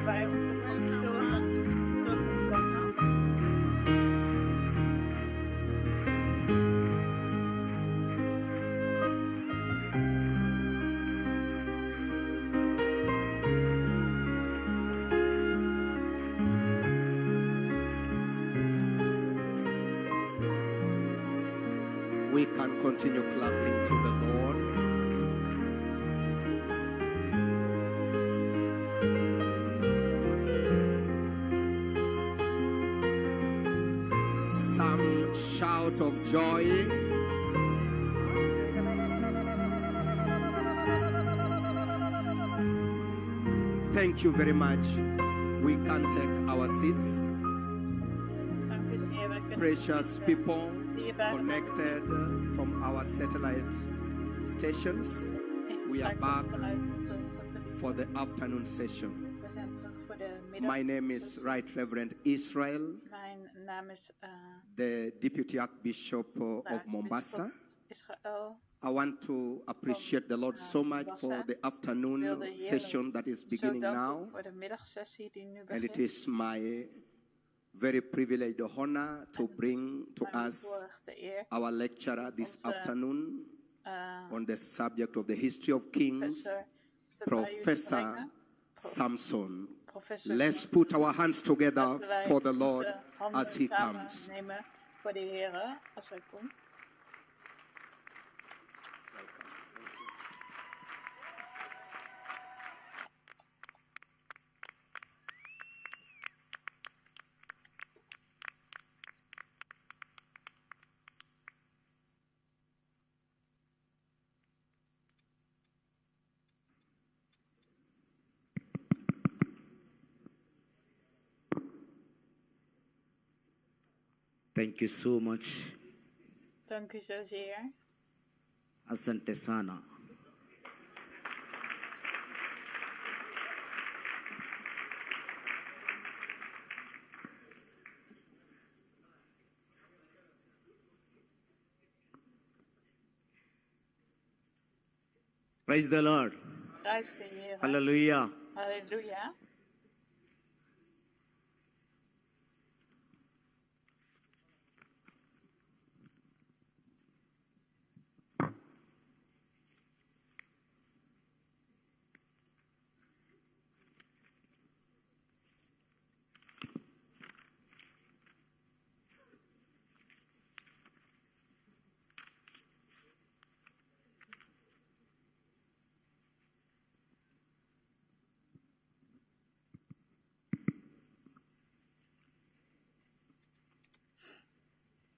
wij onze professoren terug ontvangen. We can continue clapping to the Lord. Some shout of joy. Thank you very much. We can take our seats. Dank u zeer. We kunnen Precious zitten. people connected from our satellite stations. We are back for the afternoon session. We zijn terug voor de middag. My name is Right Reverend Israel, Mijn naam is the Deputy Archbishop of Mombasa. Israël. I want to appreciate the Lord so much for the afternoon session that is beginning now. Voor de middagsessie die nu And begint. it is my very privileged honor to bring to us our lecturer this afternoon on the subject of the history of kings, Professor Samson. Let's put our hands together for the Lord as he comes. Voor de Heer als hij komt. Thank you so much. Dank u zozeer. Asante sana. Praise the Lord. Prijs de Heer. Hallelujah. Halleluja.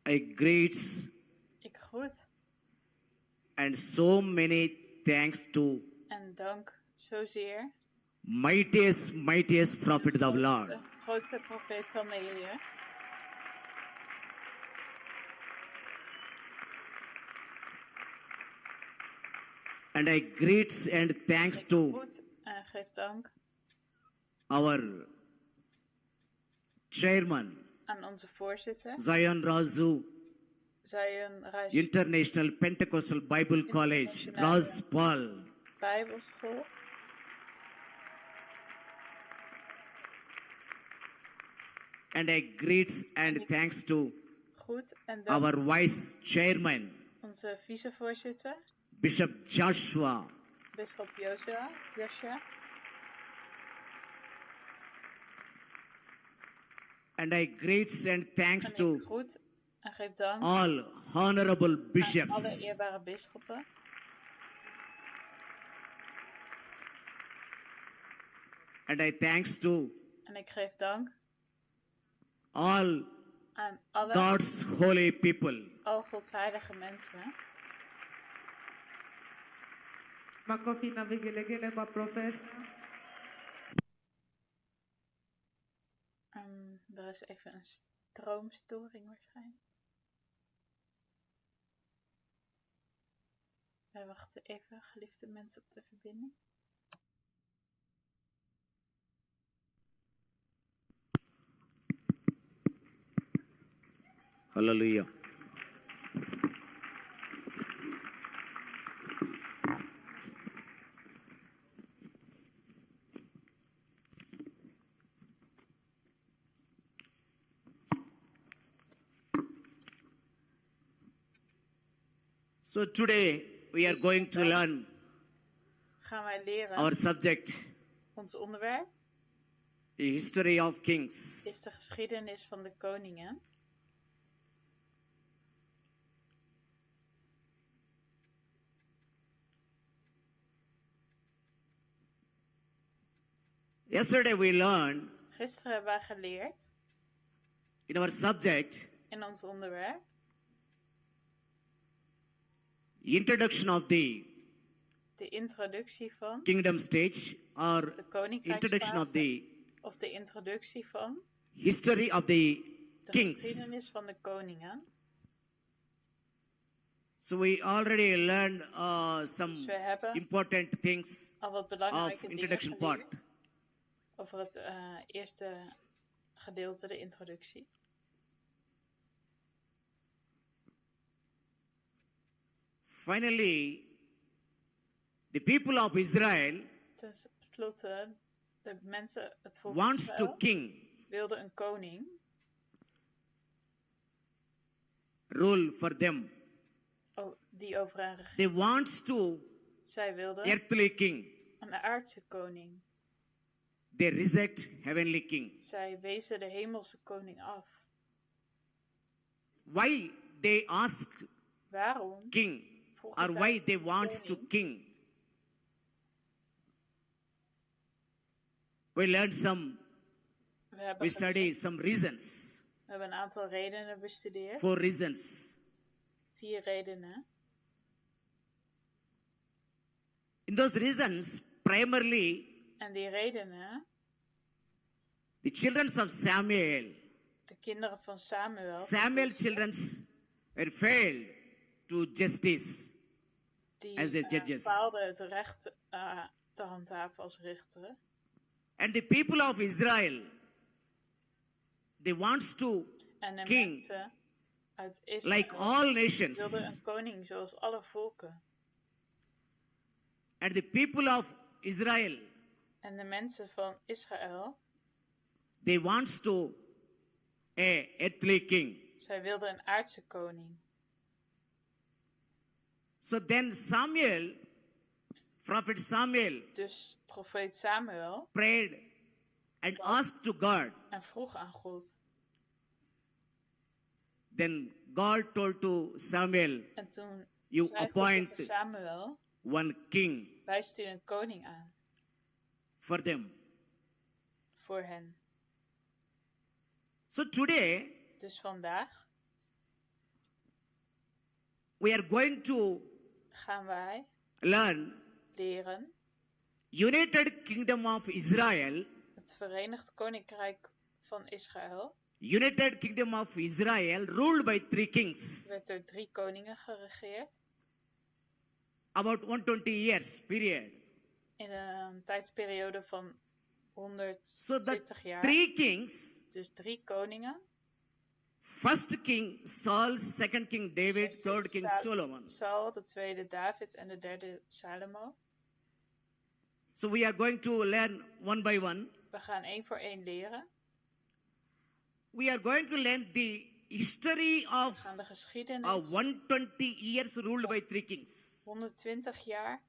I greet Ik groet and so many thanks to en dank zozeer mightiest prophet of the Lord. de grootste profeet van de Heer. And I greet and thanks Ik to groet en geef dank our chairman, aan onze voorzitter, Zion Razu, Zion Raj International Pentecostal Bible College, Raz Paul. Bijbelschool. And I greet and thanks to Goed en dank our vice chairman, onze vicevoorzitter, Bishop Joshua. bisschop Joshua. And I greet and thanks En ik to groet en geef dank all honorable aan alle bishops. eerbare bisschoppen. And I thanks to En ik geef dank all aan alle God's holy people. al Gods heilige mensen. Makofi na vigelegele kwa profesa. Er is even een stroomstoring waarschijnlijk. Wij wachten even, geliefde mensen, op de verbinding. Hallelujah. So today we are going to learn Gaan wij leren, our subject, ons onderwerp the history of kings. is de geschiedenis van de koningen. Yesterday we learned Gisteren hebben wij geleerd in our subject in ons onderwerp introduction of the de introductie van kingdom stage or de introduction of koninkrijksfase the of de introductie van history of the de kings. geschiedenis van de koningen. So we already learned some Dus we hebben important things al wat of belangrijke dingen introduction geleerd part. over het eerste gedeelte, de introductie. Finally, the people of Israel Ten slotte, de mensen, het volk wants to Israël, king wilden een koning rule for them. die over hen regeerde. They wants to Zij wilden earthly king. een aardse koning. They reject heavenly king. Zij wezen de hemelse koning af. Why they ask Waarom king vroegen or zij why they wants to koning? king? We learned we study some reasons. We hebben een aantal redenen bestudeerd. 4 reasons. 4 redenen. In those reasons, primarily, En die redenen, the children of Samuel, de kinderen van Samuel, children were failed to justice die as a judges. faalden het recht te handhaven als richteren. And the people of Israel, they wants to En de king mensen uit Israël like all wilden nations. een koning zoals alle volken. And the people of Israel, En de mensen van Israël, they wants to a earthly king. zij wilden een aardse koning. So then prophet Samuel Dus profeet Samuel prayed and asked to God. en vroeg aan God. Then God told to Samuel, En toen you zei God appoint tegen Samuel, one king wij sturen een koning aan for them. voor hen. So today Dus vandaag we are going to gaan wij learn leren United Kingdom of Israel. het Verenigd Koninkrijk van Israël United Kingdom of Israel ruled by 3 kings. werd door 3 koningen geregeerd About 120 years period. in een tijdsperiode van So the 120 jaar. 3 kings, Dus 3 koningen. first king Saul, second king David, third king Solomon. Saul, de tweede David en de derde Salomo. So we are going to learn one by one. We gaan 1 voor 1 leren. We are going to learn the history We of gaan de geschiedenis 120 years ruled by 3 kings. 120 jaar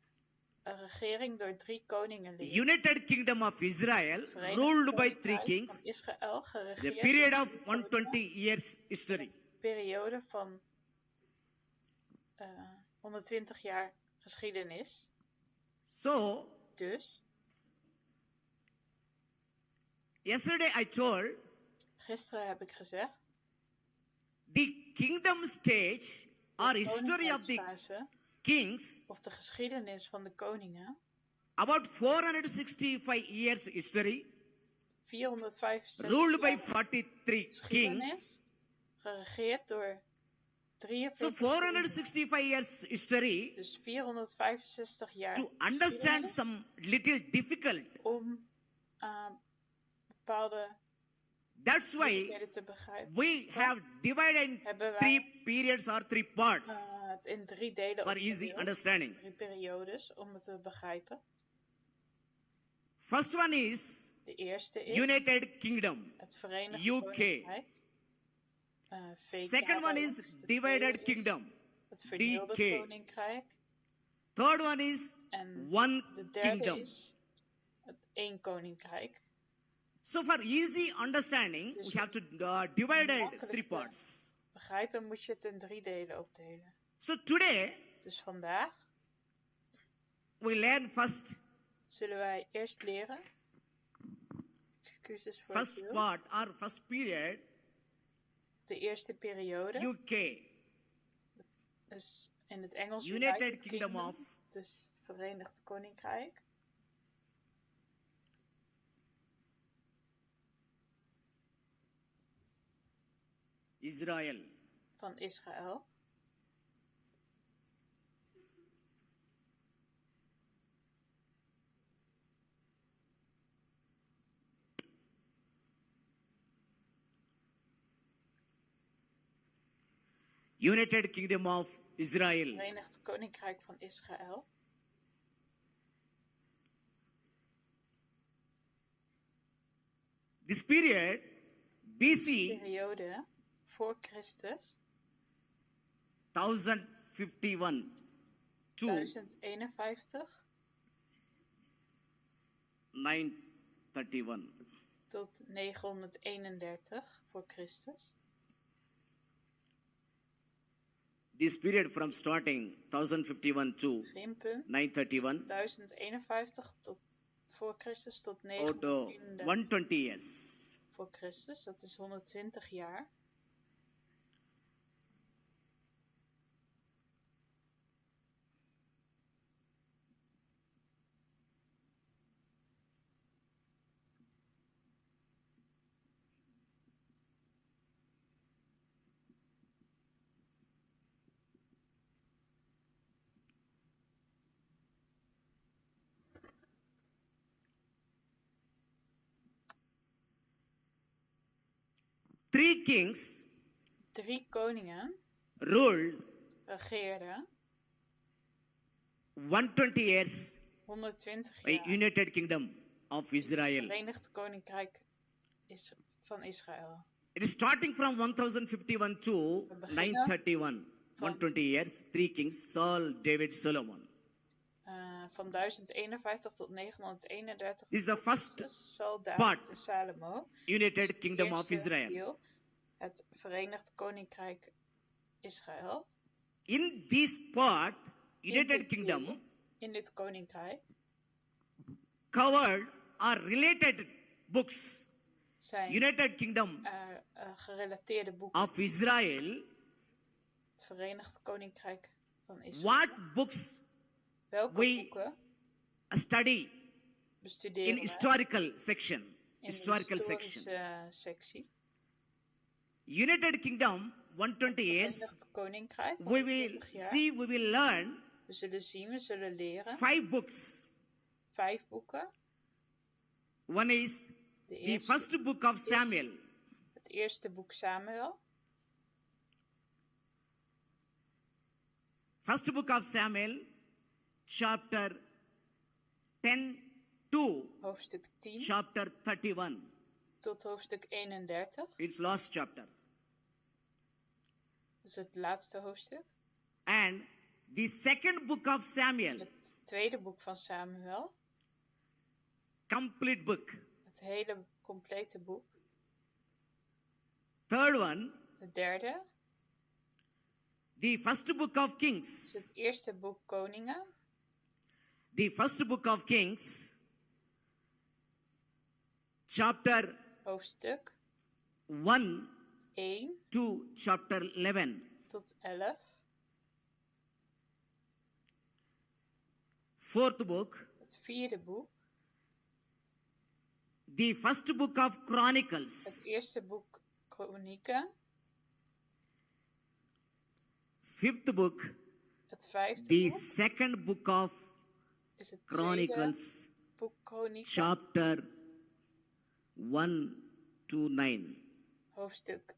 een regering door 3 koningen leren. United Kingdom of Israel Verenigd ruled by 3 Koninkrijk kings. van Israël The geregeerd period door of 120 years history. periode van 120 jaar geschiedenis. So Dus, yesterday I told gisteren heb ik gezegd, the kingdom stage or de history of the koninkrijksfase, kings, of de geschiedenis van de koningen, about 465 years history, 465 ruled by jaar 43 kings. geschiedenis, geregeerd door So 43 465 years history, dus 465 jaar to understand geschiedenis some little difficult. om bepaalde That's why moeilijkheden te begrijpen. we have divided in Hebben wij 3 periods or 3 parts het in 3 delen for easy opgedeeld, understanding. 3 periodes om het te begrijpen. First one is De eerste is United Kingdom, het Verenigd UK. Koninkrijk. VK, Second one is de divided tweede is kingdom, het verdeelde decay. koninkrijk. Third one is En one de derde kingdom. is het één koninkrijk. So for easy understanding, we have to divide it 3 parts. Begrijpen moet je het in 3 delen opdelen. So today, Dus vandaag we learn first zullen wij eerst leren. Excuses voor first het beeld. part or first period, De eerste periode. UK, Dus in het Engels United Kingdom of dus Verenigd Koninkrijk. Israel. Van Israël. United Kingdom of Israel. Verenigd Koninkrijk van Israël. This period, BC, Periode voor Christus. 1051 to 1051 931. tot 931 voor Christus. This period from starting 1051 to Beginpunt 931, 1051 tot voor Christus tot about 931 120 years. voor Christus. Dat is 120 jaar. Three kings 3 koningen ruled regeerden 120 years 120 by jaar. United Kingdom of Israel. Verenigd Koninkrijk van Israël. It is starting from 1051 to 931. 120 years, 3 kings, Saul, David, Solomon. Van 1051 tot 931. This is the first Christus, Saul, David part. en Salomo. United Kingdom of Eerste Israel. deel, het Verenigd Koninkrijk Israël. In this part, United dit Kingdom deel, in dit koninkrijk covered or related books. zijn United Kingdom gerelateerde boeken. of Israel. Het Verenigd Koninkrijk van Israël. What books Welke we boeken study bestuderen in wij historical section? in Historical de section. historische sectie? United Kingdom, 120 years. Verenigd Koninkrijk, We will 120 jaar. see, we will learn We zullen zien, we zullen leren. 5 books. 5 boeken. One is De the eerste, first book of Samuel. het eerste boek Samuel. First book of Samuel, chapter 10 to Hoofdstuk 10 chapter 31. tot hoofdstuk 31. It's last chapter. Dat is het laatste hoofdstuk. And the second book of Samuel, Het tweede boek van Samuel. complete book. Het hele complete boek. Third one, Het derde the first book of is Kings. het eerste boek Koningen. The first book of Kings, chapter Hoofdstuk 1 1 to chapter 11. tot 11. Fourth book, Het vierde boek. the first book of Het Chronicles. eerste boek Kronieken. Fifth book, Het vijfde the boek second book of is het tweede Chronicles, boek Kronieken. chapter 1 to 9. Hoofdstuk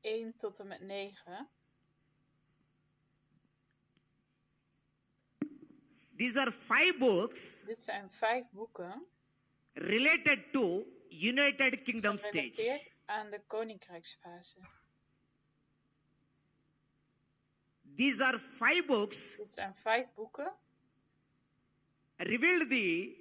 1 tot en met 9. These are 5 books Dit zijn 5 boeken related to United Kingdom stage. gerelateerd aan de koninkrijksfase. These are 5 books. Dit zijn 5 boeken Revealed die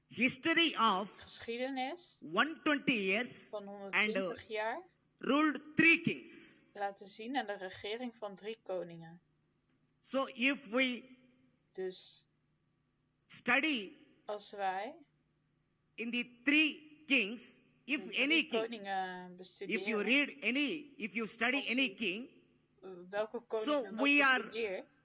history of geschiedenis 120 years van and 120 jaar ruled 3 kings. laten zien aan de regering van 3 koningen. So if we Dus study als wij in the 3 kings, if de any 3 king, koningen if you bestuderen, if you study any king, welke so koningen we are bestudeert,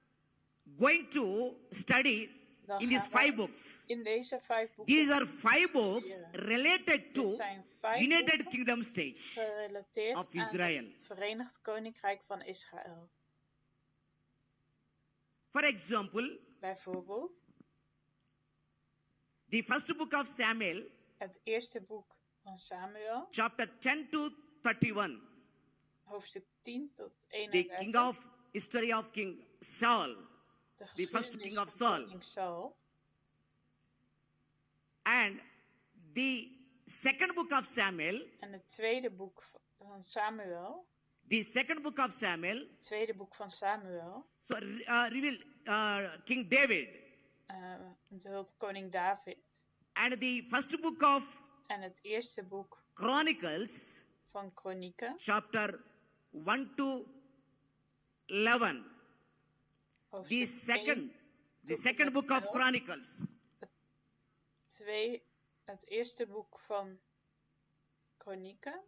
going to study dan in these gaan wij 5 books. in deze 5 boeken These are 5 books bestuderen. related Dit to zijn 5 United boeken Kingdom stage gerelateerd of aan Israel. het Verenigd Koninkrijk van Israël. For example, Bijvoorbeeld the first book of Samuel, het eerste boek van Samuel, chapter 10 to 31, hoofdstuk 10 tot the 31. king of history of King Saul, De the first geschiedenis king of van Saul. koning Saul. And the second book of Samuel, En het tweede boek van Samuel. the second book of Samuel, Het tweede boek van Samuel. so reveal King David. Onthult koning David. And the first book of En het eerste boek Chronicles, van Kronieken. chapter 1 to 11. Hoofdstuk The second book of Chronicles. Het eerste boek van Kronieken.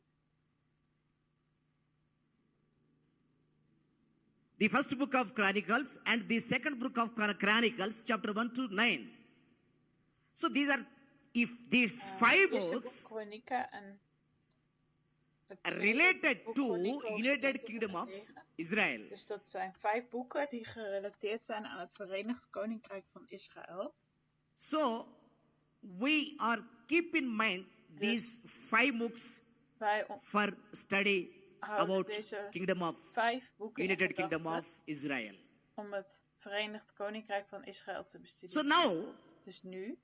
The first book of Chronicles and the second book of Chronicles, chapter 1 to 9. So these are, if these 5 books Kronieken en het tweede related boek to Kronieken, United hoofdstuk Kingdom of 9. Israel. Dus dat zijn 5 boeken die gerelateerd zijn aan het Verenigd Koninkrijk van Israël. So we are keep in mind these 5 books Wij for study houden about deze Kingdom of 5 boeken in United Kingdom gedachten of Israel. om het Verenigd Koninkrijk van Israël te So bestuderen. now Dus nu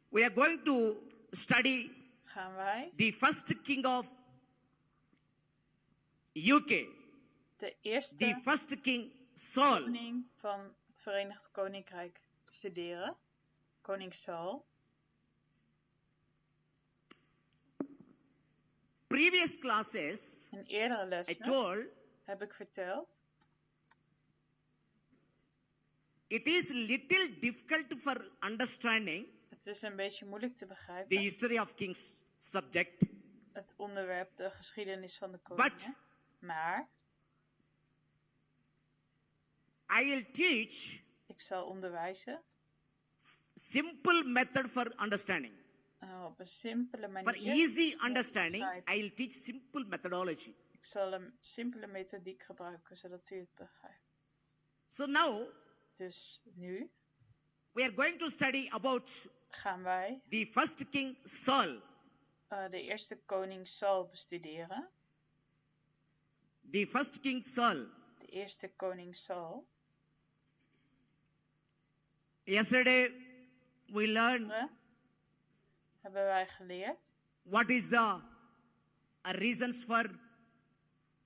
we are going to study gaan wij the first king of UK, de the eerste first king Saul. koning van het Verenigd Koninkrijk bestuderen. Koning Saul. Previous classes, In eerdere I lessen told heb ik verteld. it is little difficult for understanding Het is een beetje moeilijk te the begrijpen. history of kings subject, Het onderwerp, de geschiedenis van de koningen. Maar I will teach ik zal onderwijzen simple method for understanding. op een simpele For manier. easy understanding, I will teach simple methodology. Ik zal een simpele methodiek gebruiken, zodat u het begrijpt. So now Dus nu we are going to study about gaan wij the first king Saul. de eerste koning Saul bestuderen. The first king Saul. De eerste koning Saul. Yesterday we learned Hebben wij geleerd what is the reasons for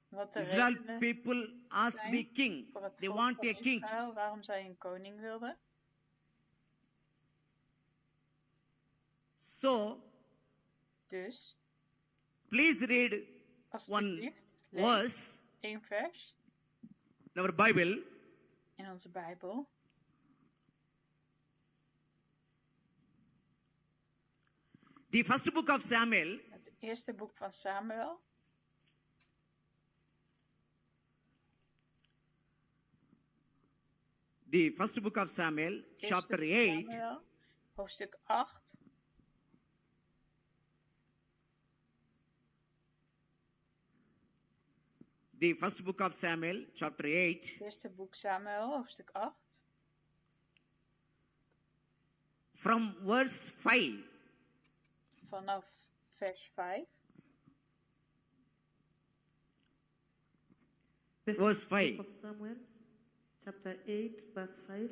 wat de Israel redenen people ask zijn the king. voor het They volk want van a king. Israël, waarom zij een koning wilden. So Dus, please read one alsjeblieft, lees verse 1 vers in our Bible. in onze Bijbel. The first book of Samuel, Het eerste boek van Samuel. the first book of Samuel, Eerste chapter boek 8, Samuel, hoofdstuk 8. the first book of Samuel, chapter 8, Eerste boek Samuel, hoofdstuk 8. from verse 5. Vanaf vers 5. Verse 5. Book of Samuel, chapter 8, verse 5.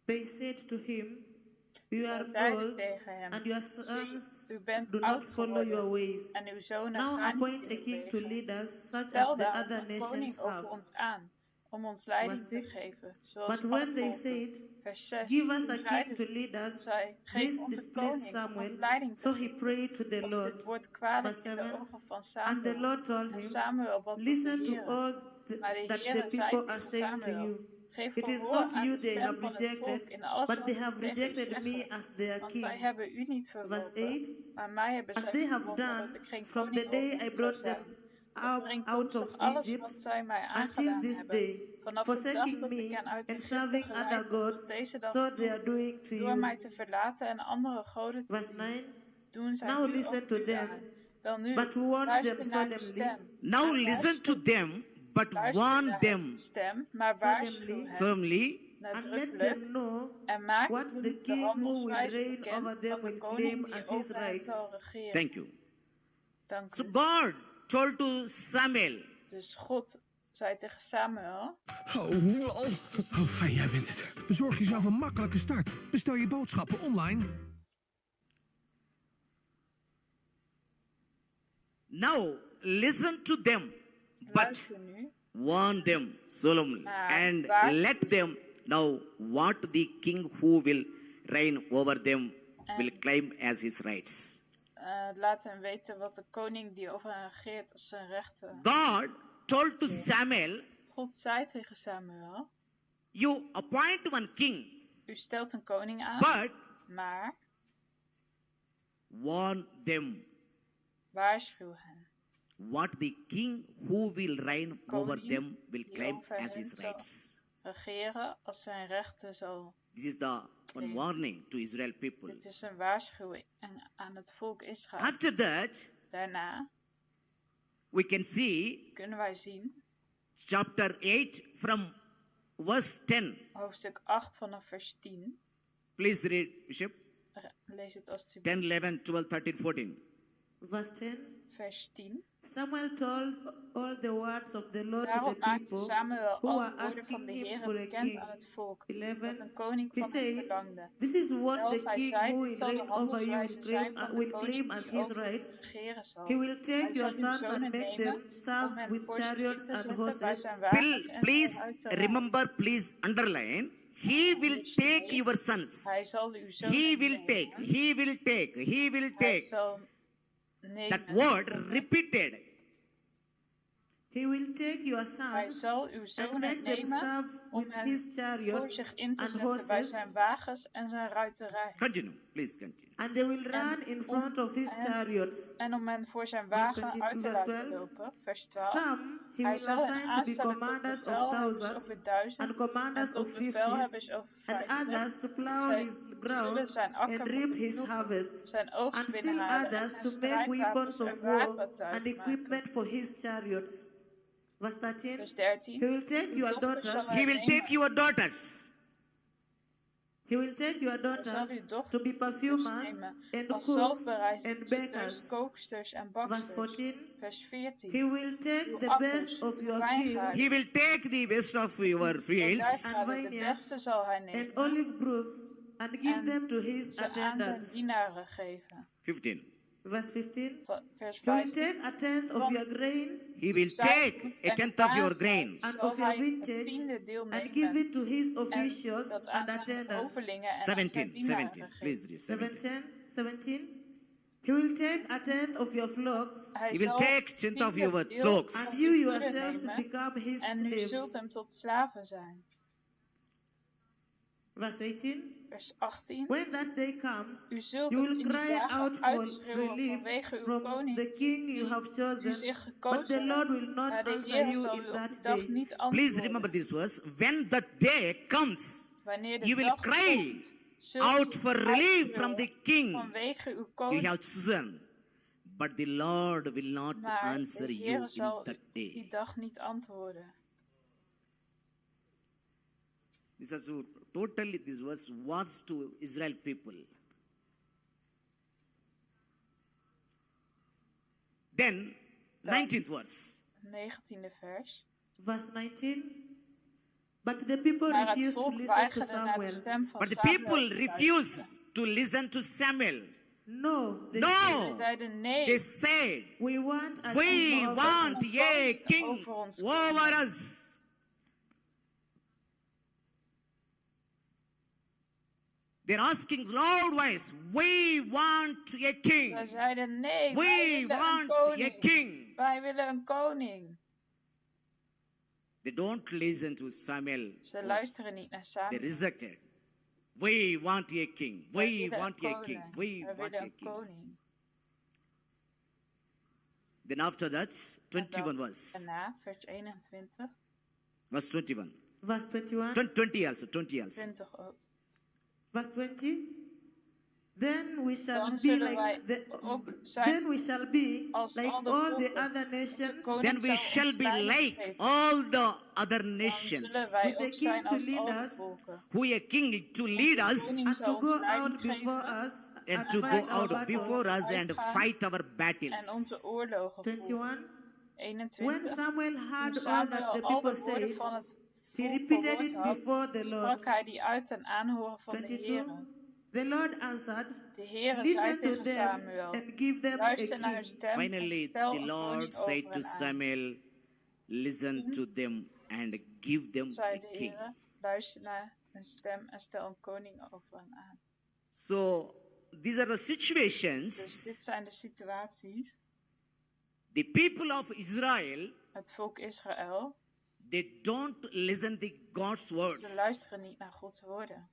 They said to him, You are zeiden old, tegen hem, and your zie, sons u bent do oud not follow your geworden ways. en uw zonen Now gaan niet appoint a in uw king to wegen. lead us, such as Stel the daarom other een nations koning over have. ons aan, om ons leiding Verse te 6. geven, zoals But alle when they volken. said, Vers 6. give us Toen a king zeiden to lead us, zij, geef this ons een displeased koning om ons Samuel. leiding te So he geven. prayed to the Was Lord. dit woord kwalijk Verse in de 7. ogen van And the Samuel? Lord told En him, Samuel bad tot de listen to Heere. all Maar de that the Heere zei people are tegen saying to Samuel, you. geef It is gehoor not aan you de they stem have van het rejected, volk in alles but wat they ze have tegen u rejected me zeggen. as their Want zij king. hebben u niet Verse verworpen, 8. maar mij hebben As zij they have verworpen done dat ik geen from the koning day over I hen zou brought them zijn. out Overeenkomstig of alles wat Egypt zij mij until aangedaan this hebben. day, Vanaf de dag forsaking dat ik me hen uit and Egypte serving geleid other heb gods, tot deze dag so they are toe, doing to door you. mij te verlaten en andere goden te Verse dienen, 9. doen zij Now nu listen ook to u them, aan. Wel nu, but warn luister them naar uw solemnly. stem. Now Maar listen to them, but luister warn naar them hun stem, maar waarschuw hen solemnly. And let nadrukkelijk them know en maak what hun the de king who will handelswijze reign over bekend them van de will koning claim die as his over hen rights. zal regeren. Thank you. Dank So u. God told to Samuel, Dus God zei tegen Samuel, Fijn, jij bent het. Bezorg jezelf een makkelijke start. Bestel je boodschappen online. now listen to them, but luister nu, warn them solemnly, Maar and waarschuw let them know what the king who will reign over them will claim as his rights. laat hem weten wat de koning die over hen regeert als zijn rechten. God told to Samuel, God zei tegen Samuel, you appoint one king, u stelt een koning aan, but maar warn them waarschuw hen. what the king who will reign over them will die claim over as hen his zal rights. regeren als zijn rechten zal. This is the one warning to Israel people. Dit is een waarschuwing aan het volk Israël. After that, Daarna we can see kunnen wij zien, chapter 8 from verse 10. hoofdstuk 8 vanaf vers 10. Please read, Bishop. Lees het alstublieft. 10, 11, 12, 13, 14. Verse 10. Vers 10. Samuel told all the words of the Lord to Daarop the maakte people Samuel who al were de woorden van asking de him Heere for a bekend king. aan het volk, 11. dat een koning He van hem said, verlangde. this is what the Zelf, hij king zei, who dit will zal de reign over you handelswijze zijn van de will claim koning as die his over rights. u regeren zal. He will take Hij your zal uw sons zonen and make nemen them serve om hen with voor zich chariots te and zetten bij horses. zijn wagens en Please zijn ruiterij. remember, please underline. He will take your sons. Hij zal uw zonen He will nemen. take, he will take, he will Hij take. zal nemen. That word repeated. He will take your Hij sons zal uw and zonen make them nemen serve om with hen his voor chariots zich in te and zetten bij horses, zijn wagens en zijn ruiterij. Continue, please continue. and they will run in front of his chariots. En om hen voor zijn wagen Verse uit te 12. laten lopen. Vers 12. Some he Hij will zal hen assign to be aanstellen tot commanders of bevelhebbers thousands over 1000 and commanders en of tot 50s, bevelhebbers over and 50. others to plow Zij his zullen ground zijn akker and moeten reap his ploegen, harvest, zijn oogst and still binnenhalen en others zijn to make weapons strijdwapens of en war wapentuig and maken. equipment for his chariots. Verse 13. Vers 13. He will take Uw your dochters daughters. zal He hij will nemen. take your daughters. He will take your Hij zal daughters uw dochters to be perfumers nemen and als cooks zelfbereisde and dichters, bakers. kooksters en Verse baksters. 14. Vers 14. He will take Uw the akkers, best of uw your wijngaarden, fields He will take the best of your uw fields wijngaarden, de vineyards beste zal hij and nemen olive groves and give en them to his ze aan zijn attendants. dienaren geven. 15. Verse 15. Vers He will 15. take a tenth of your grain He will take a tenth of your grain. and zal of your hij een vintage tiende deel and give nemen it to his en officials dat and aan zijn attendants. hovelingen en aan zijn 17, dienaren 17. geven. Please read 17. 17. He will take a tenth of your flocks, Hij He will zal take tenth of your deel flocks. van and uw you dieren yourselves nemen, become his en u zult slaves. hem tot slaven zijn. Verse 18. Vers 18. When that day comes, U zult you het will in die cry dagen out for uitschreeuwen relief vanwege uw from koning the king you have die chosen, zich but gekozen the Lord heeft. will not Maar de answer Heer you zal in u op that die dag day. niet Please remember antwoorden. this verse. When that day comes, Wanneer de you will dag cry komt, zult out u for relief from uitschreeuwen the king vanwege uw you koning. have chosen. But the Lord will not Maar answer de you Heer in zal that die day. dag niet antwoorden. This is totally, this verse was to Israel people. Then, 19th verse. 19e vers. Verse 19. But the people Maar het refused to volk listen to weigerde naar de Samuel. stem van But the Samuel people te refused luisteren. to listen to Samuel. No. They Ze No. zeiden nee. They said, We want a we king over want us. a king over ons over us. They're asking loud voice, we want a king. Ze zeiden nee, wij We willen een want a koning. king. Wij willen een koning. They don't listen to Samuel. Ze luisteren niet naar They Samuel. rejected. We want a king. Wij We willen want een a king. koning. We Wij want willen a een king. koning. Then after that, En dan 21 verse. daarna, vers 21. Verse 21. Verse 21. 20 also. 20 also. 20 ook. Verse 20. Then we shall Dan be zullen wij like ook zijn then we shall be als like al de all the volken. other nations, Koning Then we zal shall ons be leiding like geven. all the other Dan nations. zullen wij with a ook zijn king to als lead al de us, volken. Who a king to lead us Koning and zal to ons go leiding out before geven us and to fight go our out battles. before us and fight our en battles. onze oorlogen voeren. 21. When 21. Samuel Toen heard all that Samuel the al people de woorden said, van het he volk repeated verwoord it had, before the Lord. sprak hij die uit ten aanhoren van de 22. Heere. The Lord answered, De Heere zei listen to tegen them Samuel, and give them a luister naar hun king. stem Finally, en stel the een Lord koning said over to hen aan. Samuel, listen to them and give them Zei a de king. Heere, luister naar hun stem en stel een koning over hen aan. So, these are the Dus dit situations zijn de situaties. the people of Israel, Het volk Israël, they don't listen to God's ze words. luisteren niet naar Gods woorden.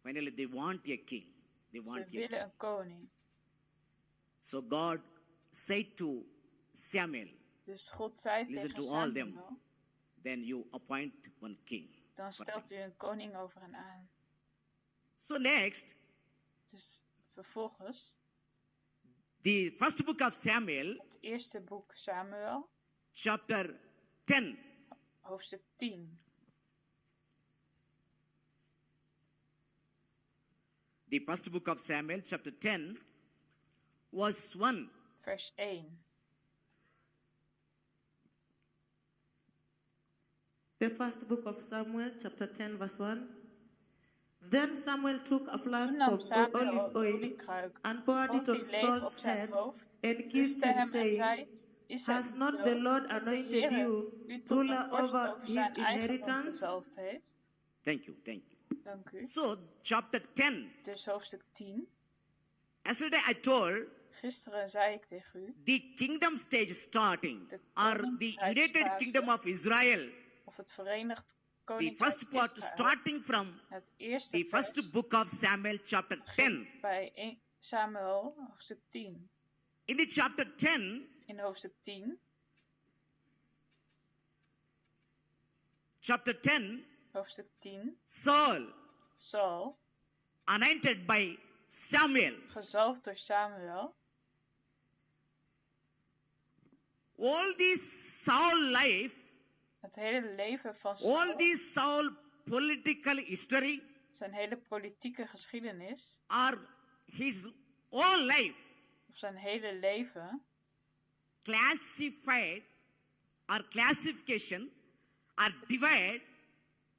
Finally, they want a king. They Ze want a willen king. een koning. So God said to Samuel, Dus God zei listen tegen to all them. Samuel, Then you appoint one king. dan for stelt them. u een koning over hen aan. So next, Dus vervolgens, the first book of Samuel, het eerste boek Samuel, chapter 10. hoofdstuk 10. The first book of Samuel, chapter 10, verse 1. Vers 1. The first book of Samuel, chapter 10, verse 1. Then Samuel took a flask Toen nam of Samuel olive een oil oliekruik, and poured it goot on die leeg op Saul's zijn head hoofd, and kissed kuste him, hem en saying, zei, is het Has niet not zo the Lord dat de anointed Heere you u tot ruler een vorst over over his zijn eigendom inheritance? gezalfd heeft? Thank you, thank you. Dank u. So, chapter 10. Dus hoofdstuk 10. Yesterday I told Gisteren zei ik tegen u, the kingdom stage starting, De or the United Kingdom of Israel. of het Verenigd The Koninkrijk first part Israël, starting from het eerste the vers, first book of Samuel, chapter 10. begint bij Samuel, hoofdstuk 10. In the chapter 10, In hoofdstuk 10, chapter 10, hoofdstuk 10, Saul, Saul, anointed by Samuel, gezalfd door Samuel. all this Saul life, Het hele leven van all Saul, this Saul political history, zijn hele politieke geschiedenis, or his whole life, of zijn hele leven, classified or classification are divided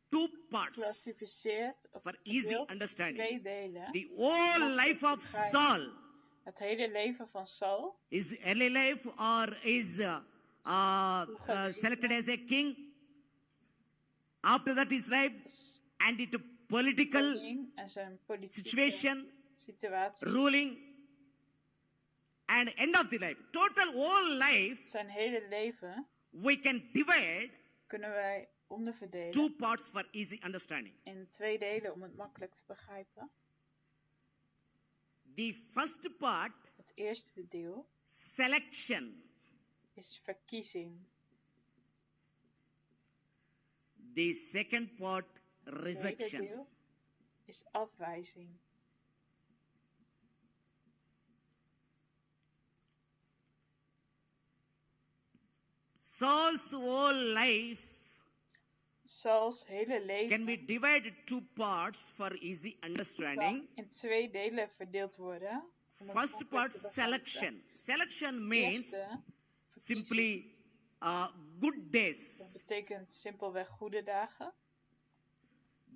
two parts klassificeert of for easy verdeeld in understanding. 2 delen. The whole life of Saul Het hele leven van Saul, is early life or is selected as a king. After that his life is and it political koning en zijn politieke situation, situatie. ruling, and end of the life. Total whole life Zijn hele leven we can divide kunnen wij onderverdelen two parts for easy understanding. in 2 delen om het makkelijk te begrijpen. The first part, Het eerste deel selection. is verkiezing. The second part, Het tweede rejection. deel is afwijzing. Saul's whole life Sauls hele leven can be divided two parts for easy understanding. kan in 2 delen verdeeld worden. om het First makkelijk part, te begrijpen. selection. Selection means Eerste, simply good dat days. betekent simpelweg goede dagen.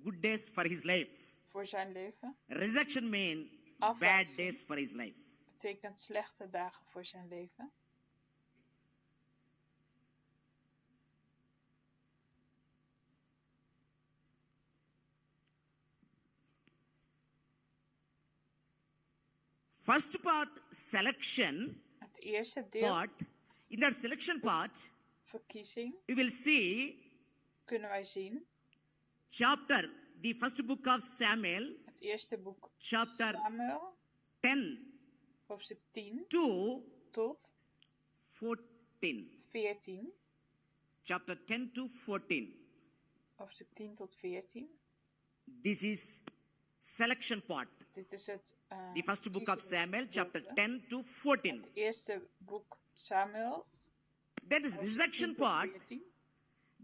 Good days for his life. voor zijn leven. Rejection means bad Afwijzing days for his life. betekent slechte dagen voor zijn leven. First part, selection Het eerste deel, part. In that selection part, verkiezing, we will see kunnen wij zien. chapter, the first book of Samuel, Het eerste boek chapter Samuel, 10 hoofdstuk 10 to tot 14. 14. Chapter 10 to 14. Hoofdstuk 10 tot 14. This is selection part. Dit is het The first book of Samuel, chapter kiezingsgedeelte. 10 to 14. Het eerste boek Samuel, That is hoofdstuk rejection 10 tot part. 14.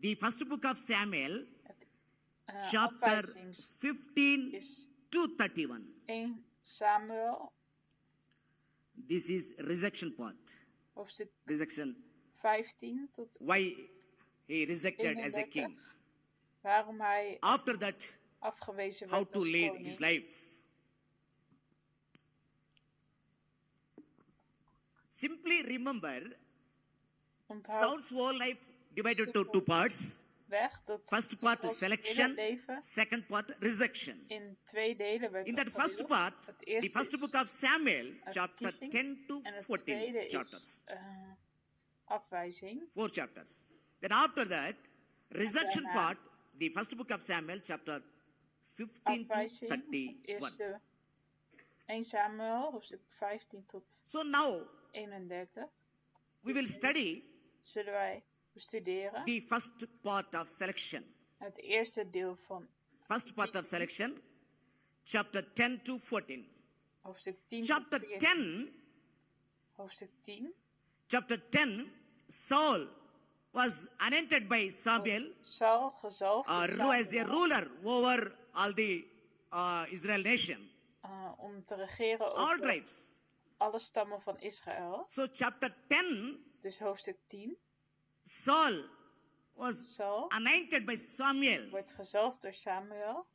The first book of Samuel, Het chapter afwijzings 15 is to 31. 1 Samuel, This is rejection part. hoofdstuk Rejection. 15 tot Why he rejected as a 31. king. Waarom hij After that, afgewezen how werd to als lead koning. his life. Simply remember, Onthoud Saul's whole life divided to two parts. weg dat First part Sauls selection, hele leven second part rejection. in 2 delen werd In that opgedeeld. first part, Het the eerste first is book of Samuel, chapter verkiezing 10 to en het 14 tweede chapters. is afwijzing. 4 chapters. Then after that, rejection daarna part, the first book of Samuel, chapter 15 to Afwijzing, het 31. eerste 1 Samuel, hoofdstuk 15 tot So now, 31. we will study Zullen wij bestuderen the first part of selection. het eerste deel van First part of selection, chapter 10 to 14. hoofdstuk 10 Chapter tot 14. 10, Hoofdstuk 10. chapter 10, Saul was anointed by Samuel Saul gezalfd door as a Samuel, ruler over all the Israel nation, om te regeren all over tribes. alle stammen van Israël. So chapter 10, Dus hoofdstuk 10. Saul was Saul anointed by Samuel. wordt gezalfd door Samuel.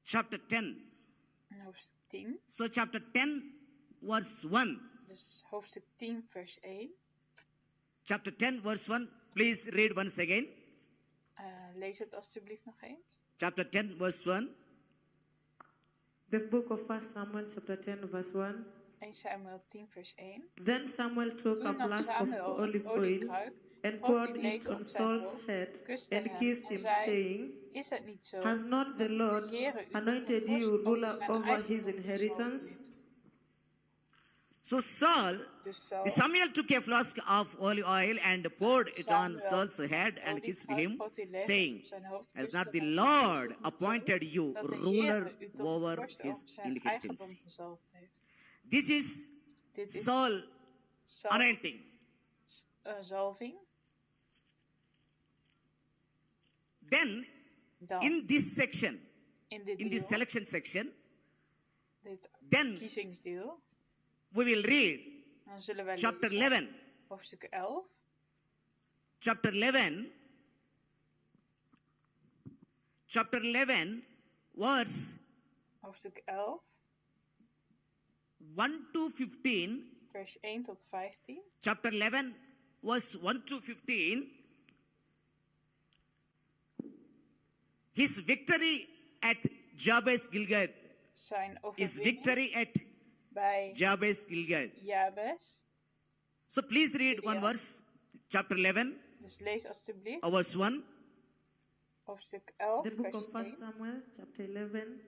Chapter 10. Hoofdstuk 10. So chapter 10, verse 1. Dus hoofdstuk 10, vers 1. Chapter 10, verse 1. Please read once again. Lees het alstublieft nog eens. Chapter 10, verse 1. The book of 1 Samuel, chapter 10, verse 1. 1 Samuel 10, vers 1. Then Samuel took a Toen nam flask of Samuel olive een oil oliekruik, and goot poured die it leeg on op zijn Saul's hoofd, head kuste and hem kissed en him, zei, saying, is het niet zo? Has not the Lord De Heere u tot anointed een you vorst ruler zijn over eigen his volk inheritance? gezalfd heeft? So Saul, Dus Saul, Samuel took a flask of olive oil and poured it on Samuel Saul's head and kissed oliekruik, him, goot die leeg saying, op zijn hoofd, Has kuste not the hem, Lord is het niet zo appointed you dat de ruler Heere u tot over vorst his over zijn eigendom inheritance? gezalfd heeft? This is Dit is Saul Saul, anointing. zalving. Then, Dan in this section, in dit in this deel, selection section, dit then kiezingsdeel, we will read dan zullen wij chapter lezen 11. hoofdstuk 11. Chapter 11, verse Hoofdstuk 11, 1 to 15. vers 1 tot 15. Chapter 11, verse 1 to 15. His victory at Jabez Gilead. Zijn His overwinning victory at bij Jabez Gilead. Jabez. So please read one verse. Chapter 11, Dus lees alstublieft verse 1. hoofdstuk 11, The book vers of 1 1. Samuel, chapter 11,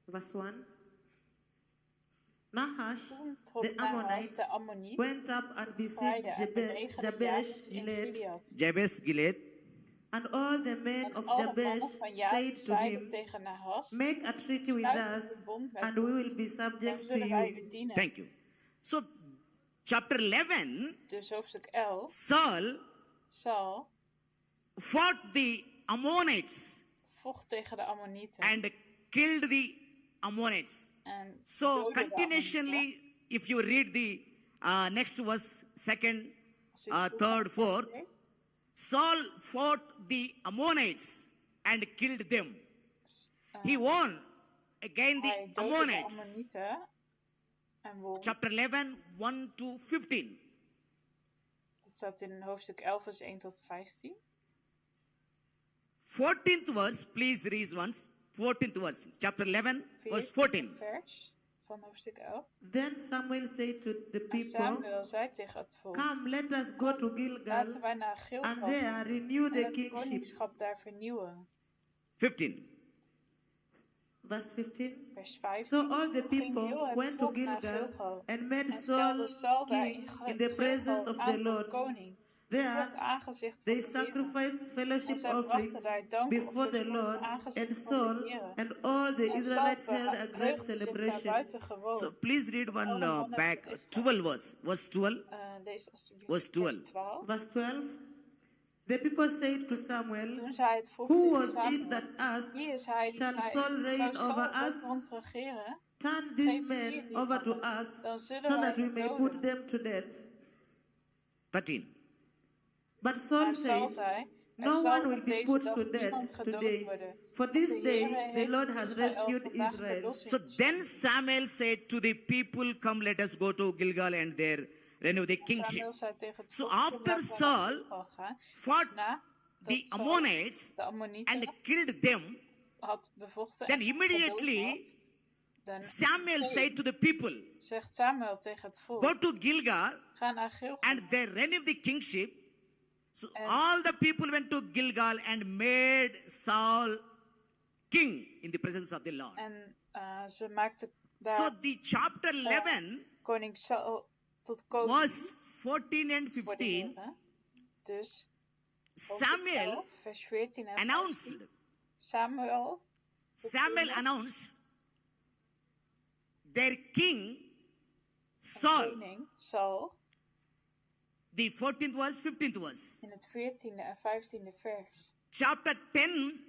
verse 1. Nahash, Toen trok the Nahas, Ammonite, de Ammoniet, went up and besieged strijden en belegerde Jabesh Jabes in Gilead. Gilead. Jabez Gilead. And all the men En of al de Jabesh mannen van Jabes said to zeiden him, tegen Nahas, make a treaty with sluit us, een verbond met and we will ons, be dan subject to zullen wij you. u dienen. Thank you. So, chapter 11, Dus hoofdstuk 11, Saul fought the Ammonites vocht tegen de Ammonieten. and killed the Ammonites. En So, doodde de continuationally, if you read the next verse, second, Ammonieten. third, fourth, Saul fought the Ammonites and killed them. He won against Hij the doodde de Ammonites. Ammonieten en won. Chapter 11, 1 to 15. Dat staat in hoofdstuk 11, vers 1 tot 15. 14th verse, please read once. 14th verse, chapter 11, verse 14. Vers van hoofdstuk 11. Then Samuel said to the En people, Samuel zei tegen het volk, come, let us go to Gilgal, laten wij naar Gilgal and there gaan renew en the het kingship. koningschap daar vernieuwen. 15. Verse 15. Vers 15. So all the Toen ging heel people het went to volk naar Gilgal Gilgal and made en Saul stelde Saul daar king in the presence of the aan tot Lord. koning. There Voor het aangezicht they van de Heere. sacrificed En fellowship zij offerings brachten daar dankoffers before the voor het Lord, and aangezicht van Saul de Heere. and all the En Israelites Saul held a great verheugde zich daar celebration. buitengewoon. So please read one Alle mannen back, van Israël. 12 verse. Verse 12. Lees alsjeblieft Verse 12. vers 12. Verse 12. The people said to Samuel, Toen zei het volk who tegen was it Samuel, that asked, wie is hij die shall zei, Saul reign zou Saul over us? over ons regeren? Turn these Geef men hier die over to mannen, us, dan zullen so wij that we hen may doden. put them to death. 13. But Saul Maar Saul said, zei, no zal one will op be deze put dag to death niemand gedood today, worden. for Want this de day Heere the heeft Lord has Israël rescued vandaag Israel. verlossing So geschonken. then Samuel said to the people, come, let us go to Gilgal and there renew the kingship. Samuel zei tegen het So volk, after laten wij naar Saul Gilgal gaan. fought Nadat the Saul Ammonites de Ammonieten and killed them, had bevochten then en immediately gedood had, dan Samuel said to the people, zegt Samuel tegen het volk, go to Gilgal ga naar Gilgal. and there renew the kingship. So And- all the people went to Gilgal and made Saul king in the presence of the Lord. En ze maakten daar So the chapter 11, koning Saul tot koning verse 14 and voor de 15, Heere. Dus hoofdstuk Samuel 11, vers 14 en announced, 15. Samuel announced their king Saul. koning Saul The 14th verse, 15th verse. in het 14e en 15e vers. Chapter 10,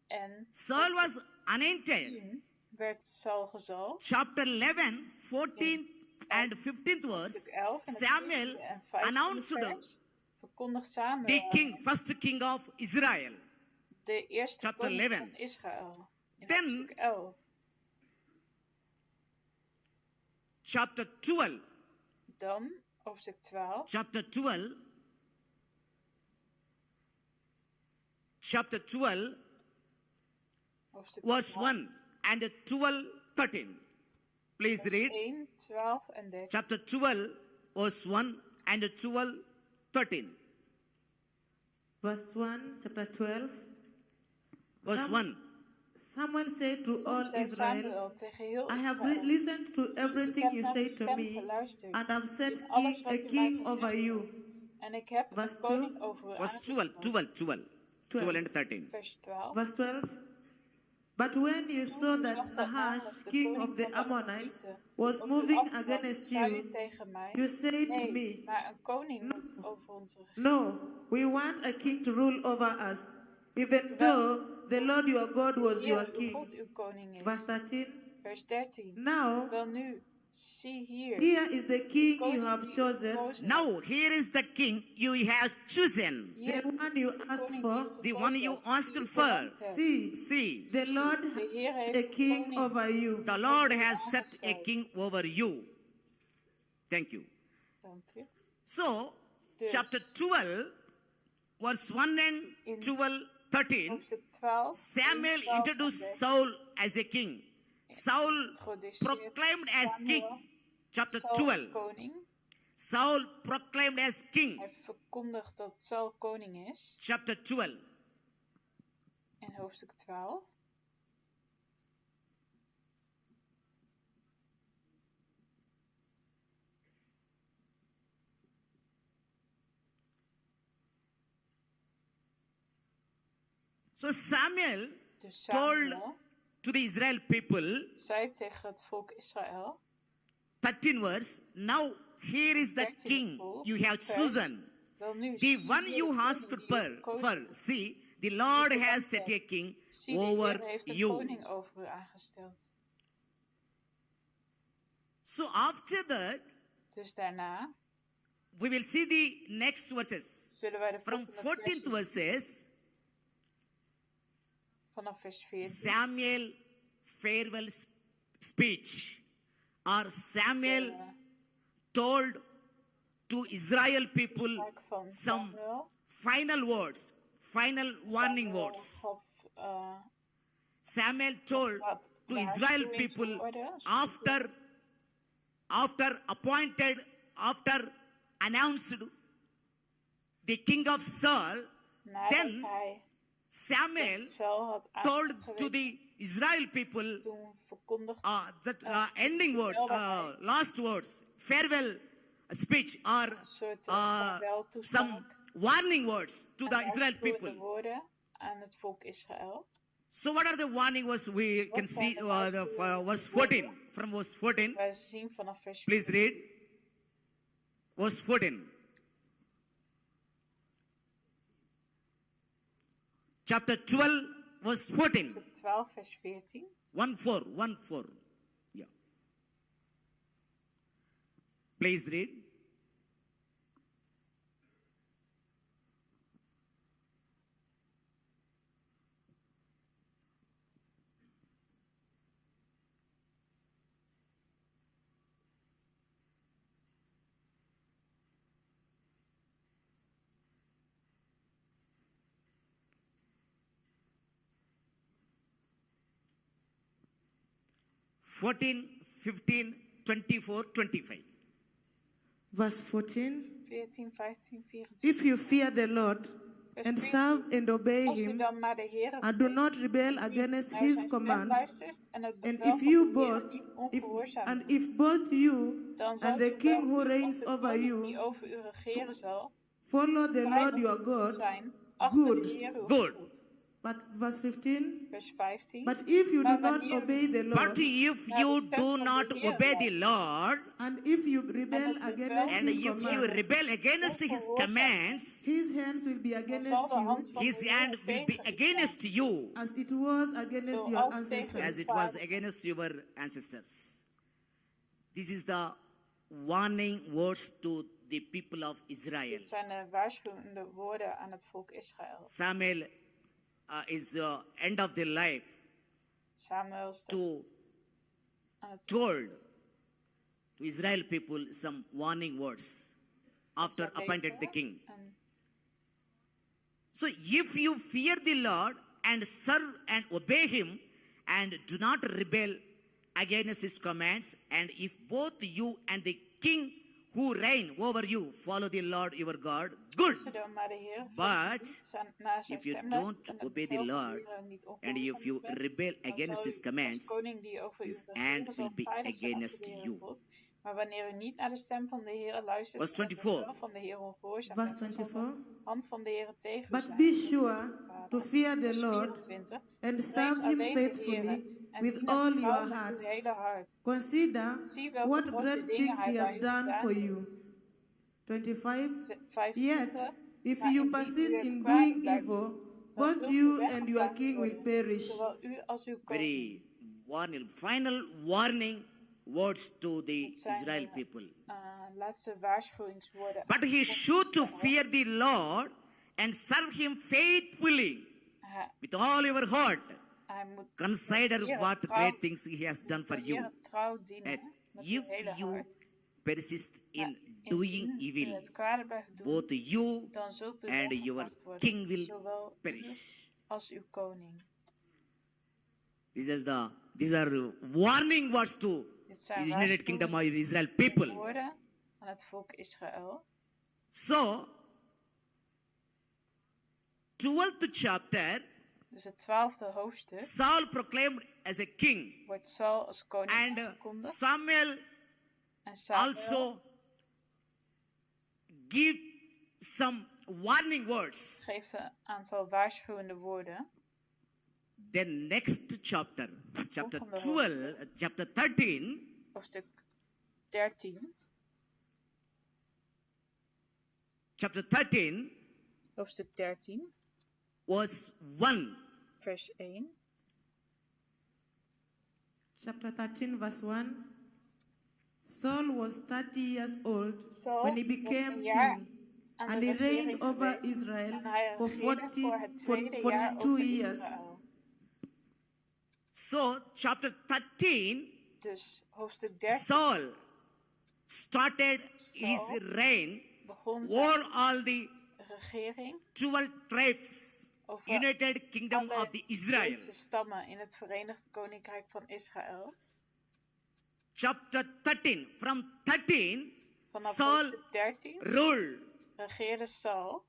En Saul was anointed. 10 werd Saul gezalfd. Chapter 11, 14th and 15th verse, Hoofdstuk 11 en het Samuel 14e en 15e announced vers verkondigt Samuel the king, first king of Israel. de eerste Chapter koning 11. van Israël. In Then- hoofdstuk 11. Chapter 12, Dan hoofdstuk 12. chapter 12, chapter 12, Hoofdstuk verse 12, 1 and 12, 13. Please vers read. 1, 12 en 13. Chapter 12, verse 1 and 12, 13. Verse 1, chapter 12. Verse Sam- 1. Samuel said to Toen all zei Israel, Samuel tegen heel I have Israël, listened to ik everything heb you naar say uw to stem me, geluisterd. and have set in alles king, wat a u mij king gezegd over you. heeft. En ik heb Verse een koning over u Verse 12, aangesteld. 12, 12 and 13. Vers 12. Verse 12. But when you saw Toen that zag de Nahash, Nahash, de king koning of the van de Ammonites, Ammonieten, was op u moving afkwam, against zei you, u tegen mij, you said to nee, me, maar een koning moet over ons regeren. no, we want a king to rule over us, even though the Lord your God was your Heer, uw king. God uw koning is. Verse 13. Vers 13. Now, Wel nu, zie hier, here is the king koning you have die u chosen, gekozen hebt. Now, here is the king you have chosen, Hier, the one you asked koning for. die u the one gekozen you hebt, asked die u for. verlangd hebt. See, See, the Lord De Heer has heeft a een king koning over you. the Lord over u has set a aangesteld. king over you. Thank you. Dank u. So, Dus, chapter 12, verse 1 in and 12, 13, hoofdstuk 12, Samuel 12 en introduced 13, Saul as a king. Saul introduceert proclaimed as king. Samuel Chapter Saul als 12, koning. Saul proclaimed as king. Hij verkondigt dat Saul koning is. Chapter 12. In hoofdstuk 12. So Samuel Dus told Samuel to the Israel people, zei tegen het volk Israël, 13 verse, now here is the 13e king volk, you have vers, chosen. wel nu, The zie one je you de asked koning die je for. gekozen hebt. See, the Lord has set a king Zie, de over Heer heeft een you. koning over u aangesteld. So after that, Dus daarna we will see the next verses. zullen wij de From volgende 14th verses, vanaf vers 14 Samuel farewell speech, or Samuel told to Israel people sprak van some Samuel. final words, final warning words. Gaf, Samuel told to Israel people after announced the king of Saul, nadat then hij Samuel Saul had told to aangewezen, the Israel people toen verkondigd that ending words, last words, farewell speech, or een soort vaarweltoespraak some warning words to the en hij Israel stuurde people. woorden aan het volk Israël. So what are the warning words? We can see verse 14. From verse 14, Wij zien vanaf vers 14. please read. Verse 14. Chapter 12, verse 14. 12 vers 14. 1-4. Yeah. Please read. Fourteen, 15, 24, 25. Verse 14. 14, 15, 24. If you fear the Lord and serve and obey Als u him, dan maar de Heere and do not rebel against naar his zijn stem commands, luistert en het and bevel if van you de Heere both, niet ongehoorzaam and doet, if both you dan zal and the king zowel who u als reigns de over koning you die over u regeren zal, follow the Lord veilig your God, zijn achter good. de Heere uw Good. God. but verse 15, Vers 15. but if you do Maar not wanneer obey the But Lord, if naar de you stem do van not de Heere obey the luistert, Lord, and if you rebel het bevel against and his if you commands, rebel against his commands, his hands will be dan zal against de hand you van his de hand Heere will be tegen u against zijn, you, as it was against your zoals tegen ancestors. as it was against your ancestors. This is the warning words to the people of Israel. Dit zijn de waarschuwende woorden aan het volk Israël. Samuel is end of their life Samuel staat to aan het told to Israel people some warning words after appointed the king. en So if you fear the Lord and serve and obey him and do not rebel against his commands, and if both you and the king who reign over you follow the Lord your God, good. als u dan maar de Heere But naar zijn if you stem don't luistert en het obey the bevel van de Lord, Heere niet and if you ongehoorzaam bent, rebel dan against zal his u als commands, koning die over u his regeren hand zal will be veilig zijn achter against de Heere you. God. Maar wanneer u niet naar de stem van de Heere luistert Verse en het 24. bevel van de Heere ongehoorzaam Verse bent, dan zal 24. de hand van de Heere tegen u But zijn. be sure to fear the Vers Lord 24. and Vrees serve him alleen de Heere faithfully en with dien all hem your trouw met heart. uw hele hart. Consider Zie welke what grote great dingen things hij he bij has u done gedaan for you. heeft. 25. 25. Yet, if Maar you indien u persist het in kwade doing blijft evil, doen, dan both zult u you and your weggevaagd king will worden, perish. zowel u als uw koning. Very warning, final warning words to the Dit zijn Israel de people. laatste waarschuwingswoorden. But he should to fear the Lord and serve him faithfully with all your heart. Hij moet Consider de Heere what trouw- great things he has done for de you. Heere trouw dienen And met uw if hele you hart. persist in Maar doing indien u evil, het kwade blijft doen, both you dan zult u and your weggevaagd worden, king will zowel u perish. als uw koning. These are warning words to Dit zijn the United Kingdom of Israel people. woorden aan het volk Israël. So, 12th chapter, Dus het 12e hoofdstuk Saul proclaimed as a king, wordt Saul als koning and aangekondigd. Samuel En Samuel also give some warning words. geeft een aantal waarschuwende woorden. Then next chapter, chapter Volgende 12, chapter 13, hoofdstuk 13. chapter 13, Hoofdstuk 13, verse 1. vers 1. Chapter 13, verse 1. Saul was 30 years old Saul when he was became een jaar king, aan and de he reigned regering over geweest. Israel En hij for regeerde voor het tweede jaar 42 over years. Israël. So, chapter 13, Dus hoofdstuk 13 Saul started his Saul reign begon over zijn all the regering 12 tribes, over United Kingdom alle of the Israel. Joodse stammen in het Verenigd Koninkrijk van Israël. Chapter 13, from 13, Vanaf Saul hoofdstuk 13 ruled regeerde Saul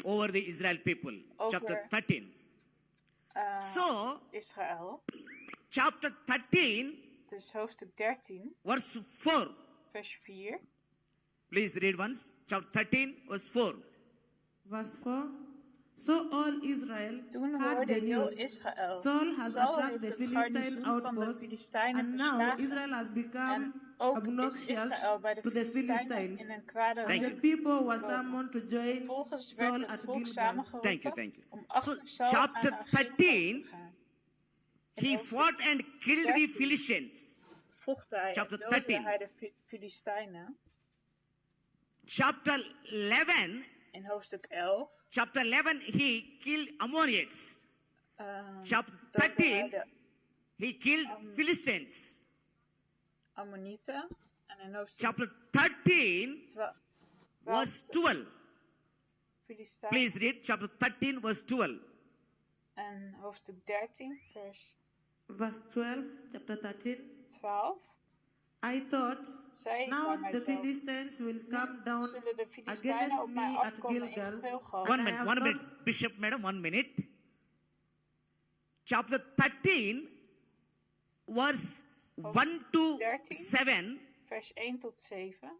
over the Israel people. Over, Chapter 13. So, Israël. chapter 13, Dus hoofdstuk 13, verse 4. vers 4. Please read once. Chapter 13, verse 4. Verse 4. So all Israel Toen heard hoorde the heel news. Israël. Saul has Saul attacked heeft the het Philistine garnizoen van de outpost, Filistijnen and now verslagen. Israel has become En ook is obnoxious Israël bij de to the Filistijnen Philistines. in een kwade Thank The you. people were summoned to join Vervolgens Saul werd het at volk Gilgal. samengeroepen Thank you. om So, achter Saul chapter aan Gilgal 13, te gaan. In he hoofdstuk fought and killed the 13 Philistines. vocht hij en Chapter doodde 13. hij de Filistijnen. Chapter 11, In hoofdstuk 11 chapter 11, he killed Ammonites. Chapter doodde hij 13, de he killed Philistines. Ammonieten. En in hoofdstuk Chapter 13, 12 verse 12. Filistijnen. Please read chapter 13, verse 12. En hoofdstuk 13, vers Verse 12, chapter 13. 12. I thought, Zei ik now bij the mijzelf, Philistines will come down zullen de Filistijnen against op mij me at afkomen in Gilgal. Gilgal. One I minute, have one not- minute. Bishop, madam, 1 minute. Chapter 13, verse 1 to 13. 7, Vers 1 tot 7.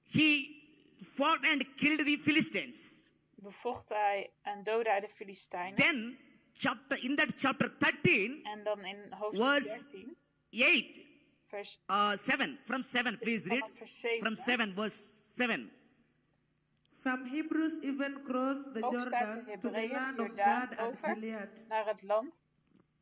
he fought and killed the Philistines. Bevocht hij en doodde hij de Filistijnen. Then, in that chapter 13, En dan in hoofdstuk verse 13, 8, vers 7, from 7, please read. vanaf vers 7. From 7, verse 7. Some Hebrews even crossed the Ook Jordan staken to the Hebreeën land of Jordaan God at over Gilead. naar het land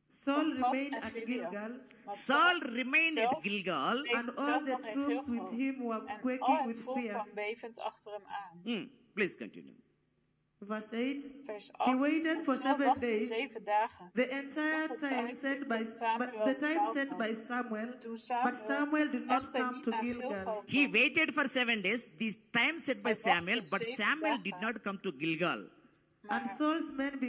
Saul van God remained en at Gilead. Gilgal, Maar Saul remained at zelf Gilgal. bleef and all zelf the nog in troops with Gilgal. him were En al quaking het with volk fear. kwam bevend achter hem aan. Please continue. Verse 8. Vers He 8. waited En for Saul 7 wachtte days, 7 dagen. the entire Tot het time tijd set by dat Samuel the time bepaald set had. by Samuel, Toen but Samuel did not echter come niet to naar Gilgal. Gilgal He kwam. waited for 7 days. This time set by Hij wachtte Samuel, but 7 Samuel did dagen. not come to Gilgal. And Maar Saul's men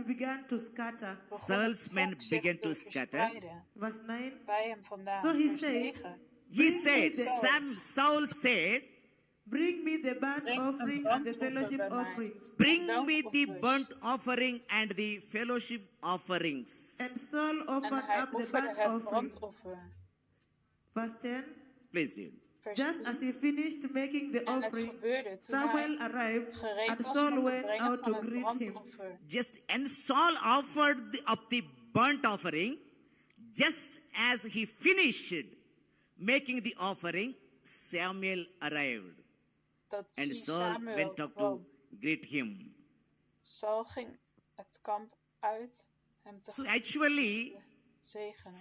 began to scatter. begon Saul's het men volk zich began te to scatter. verspreiden Verse 9. bij hem vandaan. So he Vers said, 9. He said, Saul said, Bring me the burnt Breng een offering and the brandoffer fellowship bij mij. offerings. bring Dank me the offers. burnt offering and the fellowship offerings. And Saul En offered hij up the offerde burnt het offering. brandoffer. Verse 10. Please read. Vers Just 10. as he finished making the En het offering, gebeurde toen Samuel hij arrived, gereed and was Saul met het went brengen out van to het greet him. brandoffer. And Saul offered up the burnt offering. Just as he finished making the offering, Samuel arrived. Dat And zie Saul Samuel went up to kwam. greet him. Saul ging het kamp uit hem te So actually, zegenen.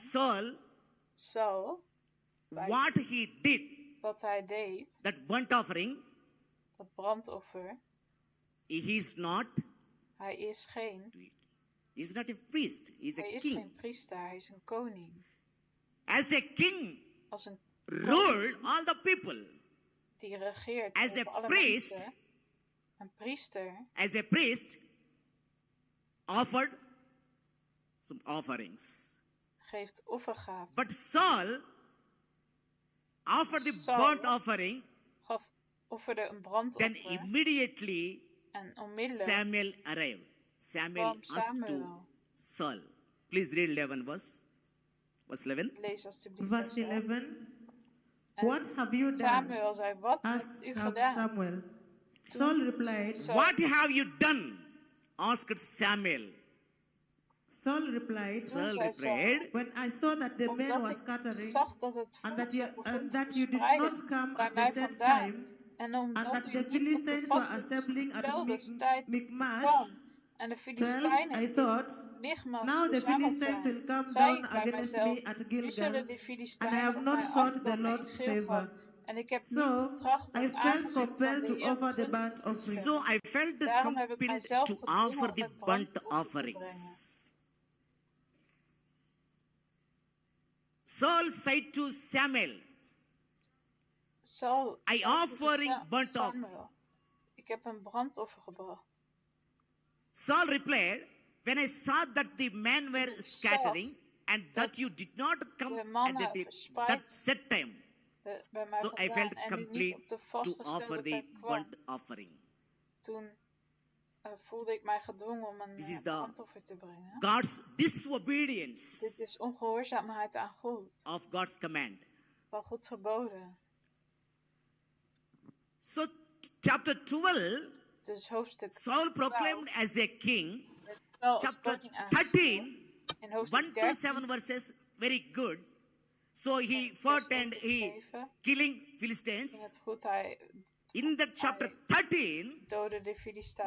Saul, Bij what he did, wat hij deed, that burnt offering, dat brandoffer, he's not he's a priest, he's hij a is king. geen priester, hij is een koning. As a king, Als een ruled all the people. die regeert As over a alle priest, mensen. Een priester as a priest, offered some offerings. geeft offergaven. But Saul offered the Saul burnt offering, Offerde een then brandoffer immediately en onmiddellijk Samuel arrived. Samuel kwam asked to Samuel. Saul. Please read 11 verse. Verse 11. Lees alstublieft Verse vers 11. 11. En What have you done? Samuel zei, wat hebt Asked u gedaan? Samuel. Saul replied, Saul- What have you done? Asked Samuel. Saul replied, when I saw that the men were scattering, and that you did not come at the set time, and that the Philistines were assembling at Michmash, 12, I thought, now the Philistines will come down against me at Gilgal, and I have not sought the Lord's favor. So I felt compelled to offer the burnt offering. So I felt compelled to offer the burnt offerings. Saul said to Samuel, I offering burnt offering. Ik heb een brandoffer gebracht. Saul replied, when I saw that the men were scattering and that you did not come at that set time, so I felt compelled to offer the burnt offering. Toen voelde ik mij gedwongen om een brandoffer te brengen. God's disobedience. Dit is ongehoorzaamheid aan God. Of God's command. Van Gods geboden. So chapter 12, dus hoofdstuk Saul proclaimed as a king. Chapter 13, 1 to 7 verses, very good. So he fought and he killing Philistines. In that chapter 13,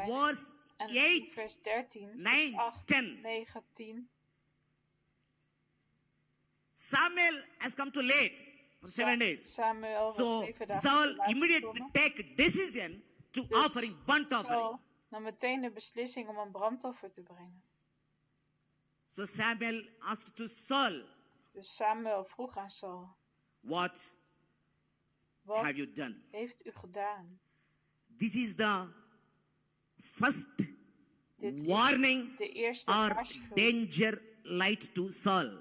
verse 8, 9, 10. Samuel has come too late for 7 days. So Saul immediately take decision to offering burnt offering. Dan meteen de beslissing om een brandoffer te brengen. So Samuel asked to Saul. Dus Samuel vroeg aan Saul. What have you done? Heeft u gedaan? This is the first warning or danger light to Saul.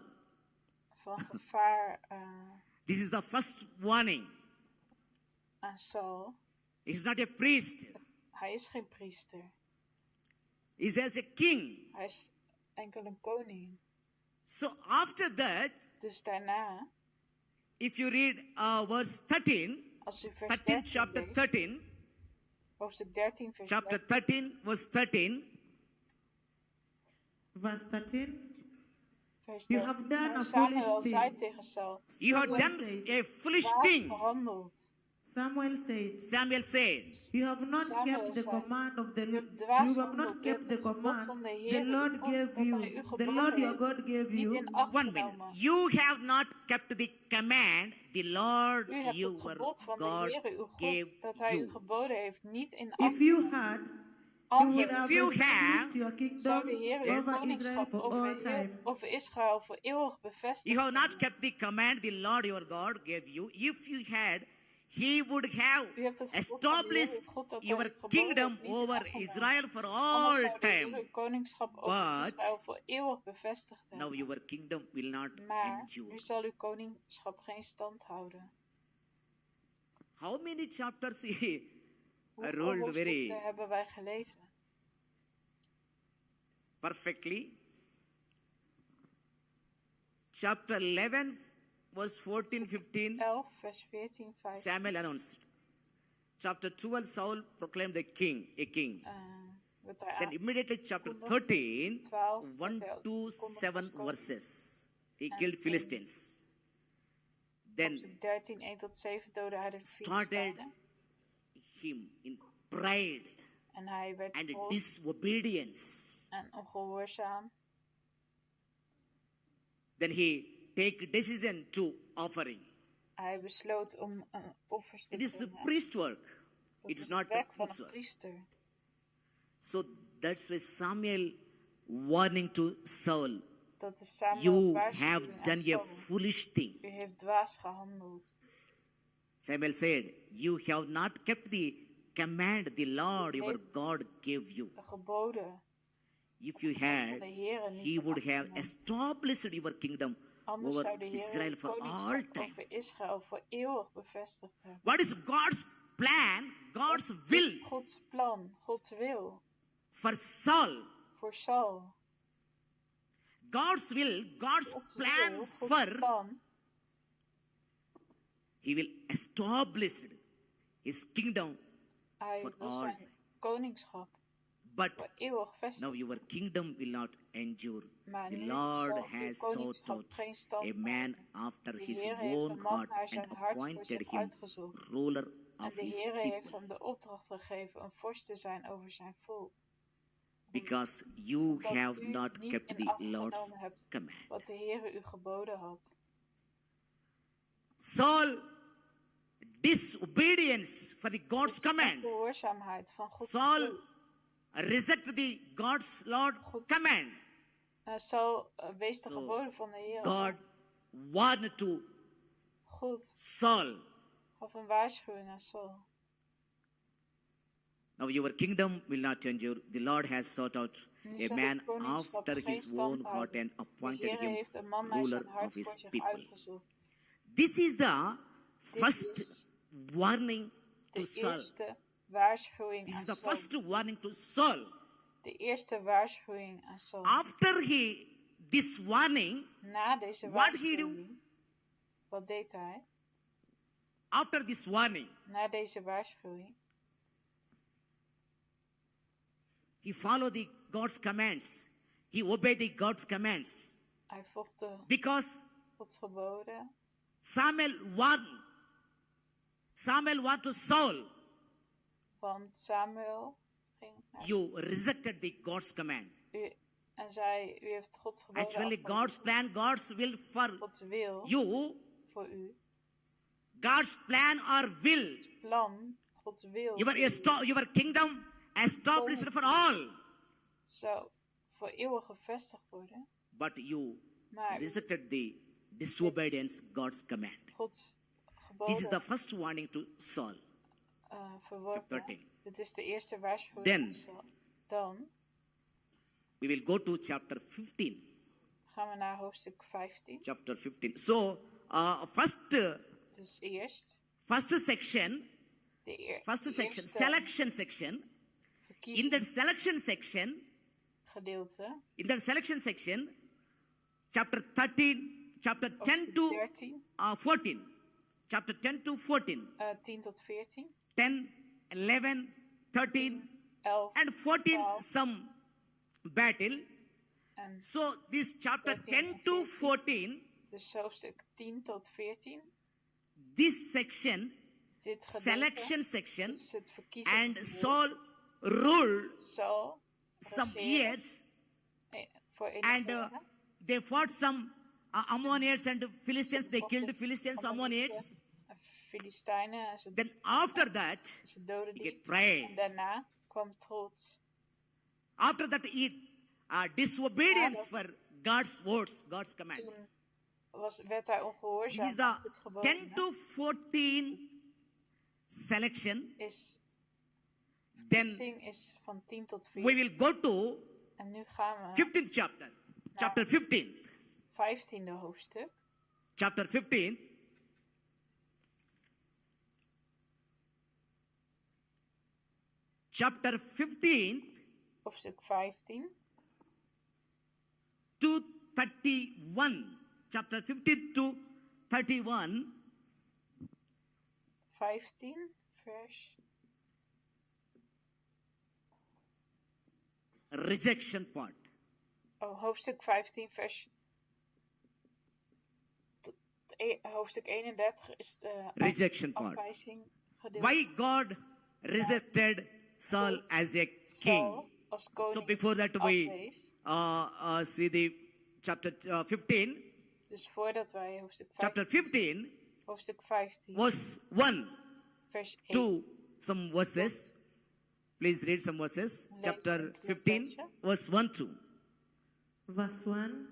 Van gevaar. This is the first warning. Aan Saul. He's not a priest. Hij is geen priester. He's as a king. Hij is enkel een koning. So after that, dus daarna, if you read verse 13, als u vers 13 chapter leest, 13, hoofdstuk 13, vers chapter 13, verse 13. Verse 13. You have done a Samuel foolish thing. zei tegen Saul, You have done a foolish thing. Samuel said, You have not kept the command of the Lord. You have not kept the command the Lord gave you. The Lord your God gave you. 1 minute. You have not kept the command the Lord your God gave you. If you had, If you have, your kingdom over Israel for all time. Over Israël voor eeuwig bevestigd. You have not kept the command the Lord your God gave you. If you had, He would have established your kingdom over Israel for all time. But now your kingdom will not endure. Nu zal uw koningschap geen stand houden. How many chapters he ruled very hebben wij gelezen? Perfectly. Chapter 11, verse 14, 15. 11, vers 14, 15. Samuel announced. Chapter 12, Saul proclaimed a king. Then immediately chapter 13, 1 to 7 verses. He killed Philistines. Then 13, 1 tot 7 doodde hij de started him in pride en hij werd and disobedience. En ongehoorzaam. Then he take decision to offering. Hij besloot om een offer te brengen. It is priest work. It's not priest's work. So that's why Samuel warning to Saul. Dat is Samuel you have done a foolish thing. U heeft dwaas gehandeld. Samuel said, you have not kept the command the Lord your God gave you. De geboden. If you had, He would have established your kingdom over Israel for all time. What is God's plan, God's will? God's plan, God's wil. For Saul. Voor Saul. God's will, God's plan for He will establish His kingdom for all. Koningschap. But now your kingdom will not endure. The Lord has sought out a man after his own heart and appointed him ruler of his people. Because you have not kept the Lord's command. Saul disobedience for the God's command. Saul reject the God's Lord command. Saul wees de geboden van de Heer. God warned to Saul. Gaf een waarschuwing aan Saul. Now your kingdom will not endure. The Lord has sought out a man after his own heart and appointed him ruler of his people. This is the first warning to Saul. This is the first warning to Saul. De eerste waarschuwing aan Saul. After this warning, na deze what he do? Wat deed hij? After this warning, na deze waarschuwing, he followed the God's commands. He obeyed the God's commands. Hij volgde because Gods geboden. Samuel warned to Saul. Want Samuel ging naar you rejected the God's command. En zei, u heeft Gods geboden Actually, God's plan, God's will for Gods wil you. Voor u. God's plan or will. Gods plan, Gods wil. Your kingdom established for all. Zou voor eeuwig gevestigd worden. But you rejected the disobedience God's command. Gods geboden. This is the first warning to Saul. Chapter 13. Dit is de eerste waarschuwing. Dan we will go to chapter 15. Gaan we naar hoofdstuk 15. Chapter 15. So, dus eerst. First section. Selection section. In that selection section. Gedeelte. In that selection section. Chapter 13. Chapter 10 to 14. Chapter 10 to 14. 10 tot 14. 10, 11, 13, 11, and 14 12, some battle. So this chapter 10 to 14, dus hoofdstuk 10 tot 14, this section, dit gedeelte, selection section, dus and Saul ruled some regeerde, years, and they fought some Ammonites and Philistines. They killed the Philistines, Ammonites. Then after that, he get pride. Daarna kwam trots. After that, disobedience for God's words, God's command. Werd hij ongehoorzaam. This is the 10 to 14 selection. Then is van 10 tot 14. we will go to en nu gaan we 15th chapter. Chapter 15. 15e hoofdstuk. Chapter 15. Chapter 15. Hoofdstuk 15. To 31. Chapter 15 to 31. 15 vers. Rejection part. Oh, hoofdstuk 15 vers. Hoofdstuk 31 is de rejection part. Why God rejected Saul as a king. So before that we see the chapter 15. Dus voordat wij hoofdstuk 15, chapter 15, hoofdstuk 15 verse 1 vers 1. to some verses. Please read some verses. Chapter 15, verse 1 to. Verse 1.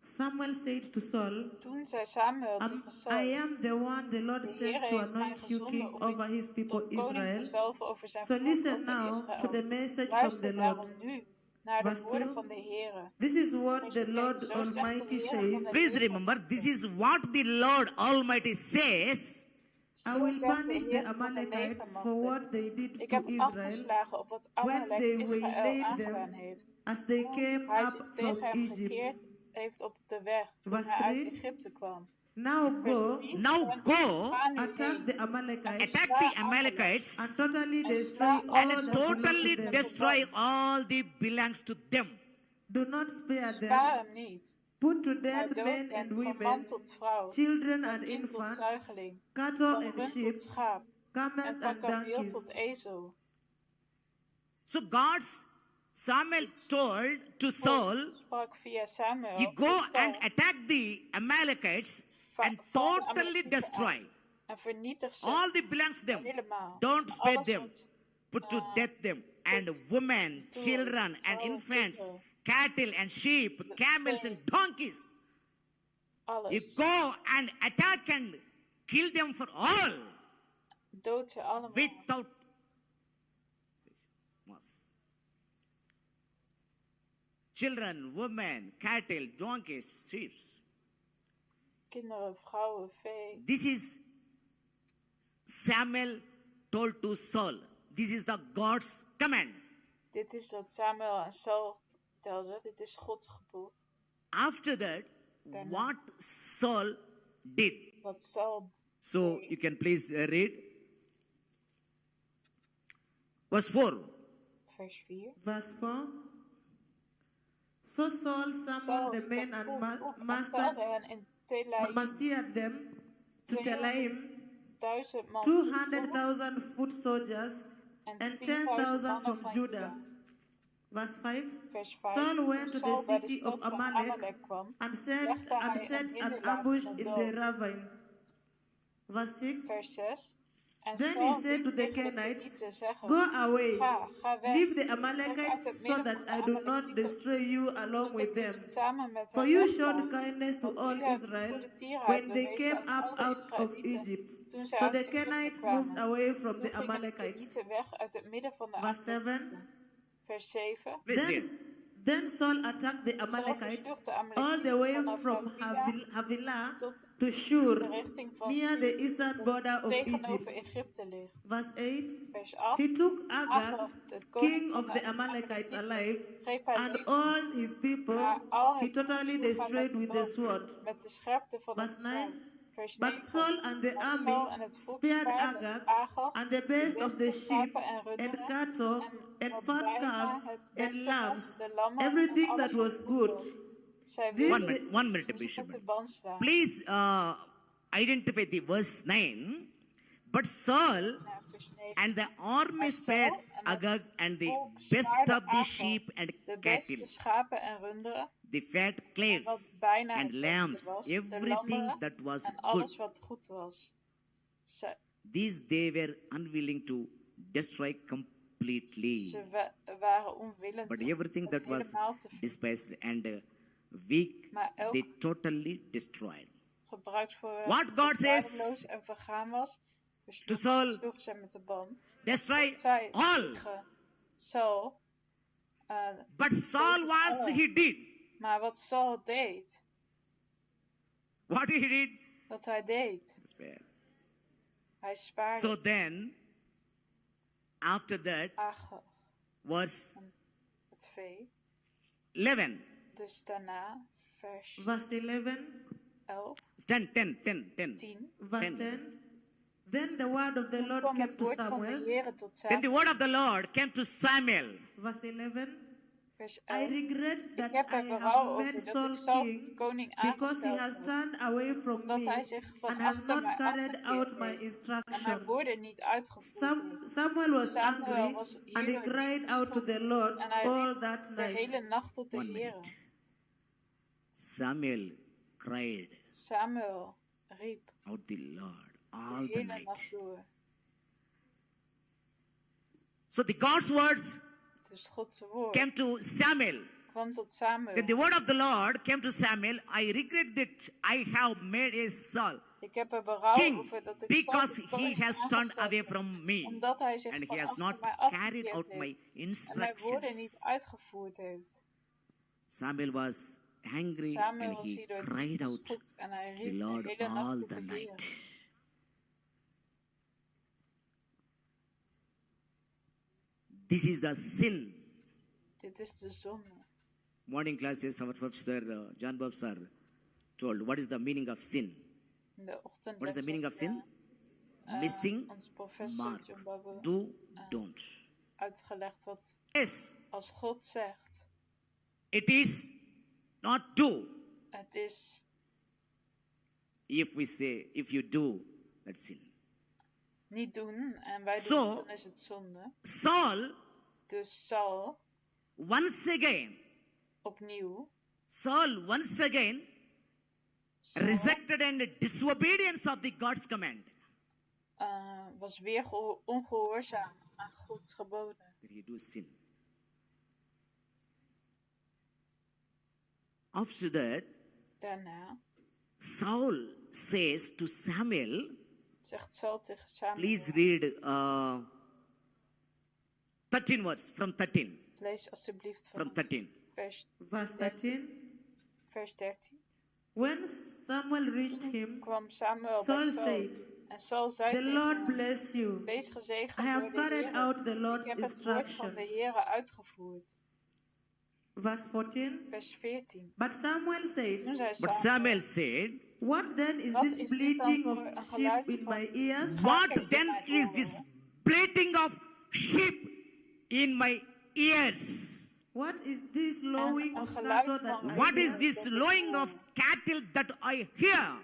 Samuel said to Saul, Toen zei Samuel tegen Saul, I am the one the Lord sent to anoint you king over his people Israel. So listen now to the message from the Lord. Verse 2. This is what the Lord Almighty says. Please remember, this is what the Lord Almighty says. I will punish the Amalekites for what they did to Israel when they waylaid them as they came up from Egypt. Heeft op de weg toen hij uit Egypte kwam. Now go, attack the Amalekites, and totally destroy all that belongs to them. Do not spare them. Put to death men and women, children and infants, cattle and sheep, camels and donkeys. So Samuel told to Saul, you go and attack the Amalekites and totally destroy. All that belongs to them. Don't spare them. Put to death them. And women, children and infants, cattle and sheep, camels and donkeys. You go and attack and kill them for all. Without children, women, cattle, donkeys, sheep. Kinderen, vrouwen, vee. This is Samuel told to Saul. This is the God's command. Dit is wat Samuel aan Saul vertelde. Dit is Gods gebod. After that, what Saul did. Wat Saul so you can please read. Verse 4. Vers 4. Verse 4. So Saul summoned the men and mastered them to Telaim, 200,000 foot soldiers and 10,000 from Judah. Verse 5. Saul went to the city of Amalek and set an ambush in the ravine. Verse 6. Then he said to the Kenites, go away, leave the Amalekites so that I do not destroy you along with them. For you showed kindness to all Israel when they came up out of Egypt. So the Kenites moved away from the Amalekites. Verse 7. Then Saul attacked the Amalekites all the way from Havilah to Shur, near the eastern border of Egypt. Verse 8. He took Agag, king of the Amalekites, alive, and all his people he totally destroyed with the sword. Verse 9. But Saul and the army spared Agag and the best of the sheep and cattle and fat calves and lambs, everything that was good. 1 minute, Bishop. Please identify the verse 9. But Saul and the army spared Agag and the best of the sheep and cattle, the fat calves and lambs, everything that was good. These they were unwilling to destroy completely. But everything that was despised and weak, they totally destroyed. What God says to Saul, destroy all. But Saul, what he did? Maar wat Saul deed. What he did? Wat hij deed. Hij spaarde. So then, after that, was 11. Dus daarna, vers verse 11. 10. Verse 10. Then the word of the Lord came to Samuel. Then the word of the Lord came to Samuel. Verse 11. I regret that I have made Saul king because he has turned away from me and has not carried out my instruction. Samuel was angry and he cried out to the Lord all that night. 1 minute. Samuel cried out the Lord all the night. So the God's words came to Samuel. Then the word of the Lord came to Samuel. I regret that I have made a Saul king because he has turned away from me and he has not carried out my instructions. Samuel was angry and he cried out to the Lord all the night. This is the sin. Dit is de zonde. Morning classes, our professor John Bob sir told what is the meaning of sin. What is the meaning of sin? Missing mark. Do, don't. Uitgelegd wat Yes. als God zegt. It is not do. Het is If we say, if you do, that's sin. niet doen en wij doen So, het, dan is het zonde. Saul, Dus Saul, once again, opnieuw, rejected and disobedience of the God's command. Was weer ongehoorzaam aan Gods geboden. That he do sin. After that, Daarna Saul says to Samuel, zegt Saul tegen Samuel, please read 13 words, from 13. lees alsjeblieft From 13. Verse 13. Vers 13. When Samuel reached him, Kwam Samuel Saul bij Saul said, en Saul zei "The tegen Lord hem, bless you. wees gezegend I have door de carried Heere. out the Lord's Ik heb het woord van instructions." de Heere uitgevoerd. Verse 14. Vers 14. But Samuel said, Toen zei But Samuel said, "What then is Wat this is dit bleating dan of voor een sheep geluid in van my ears? what then is this bleating of sheep in my ears? What is this lowing een of geluid cattle that van- I What is hear?" this lowing of cattle that I hear?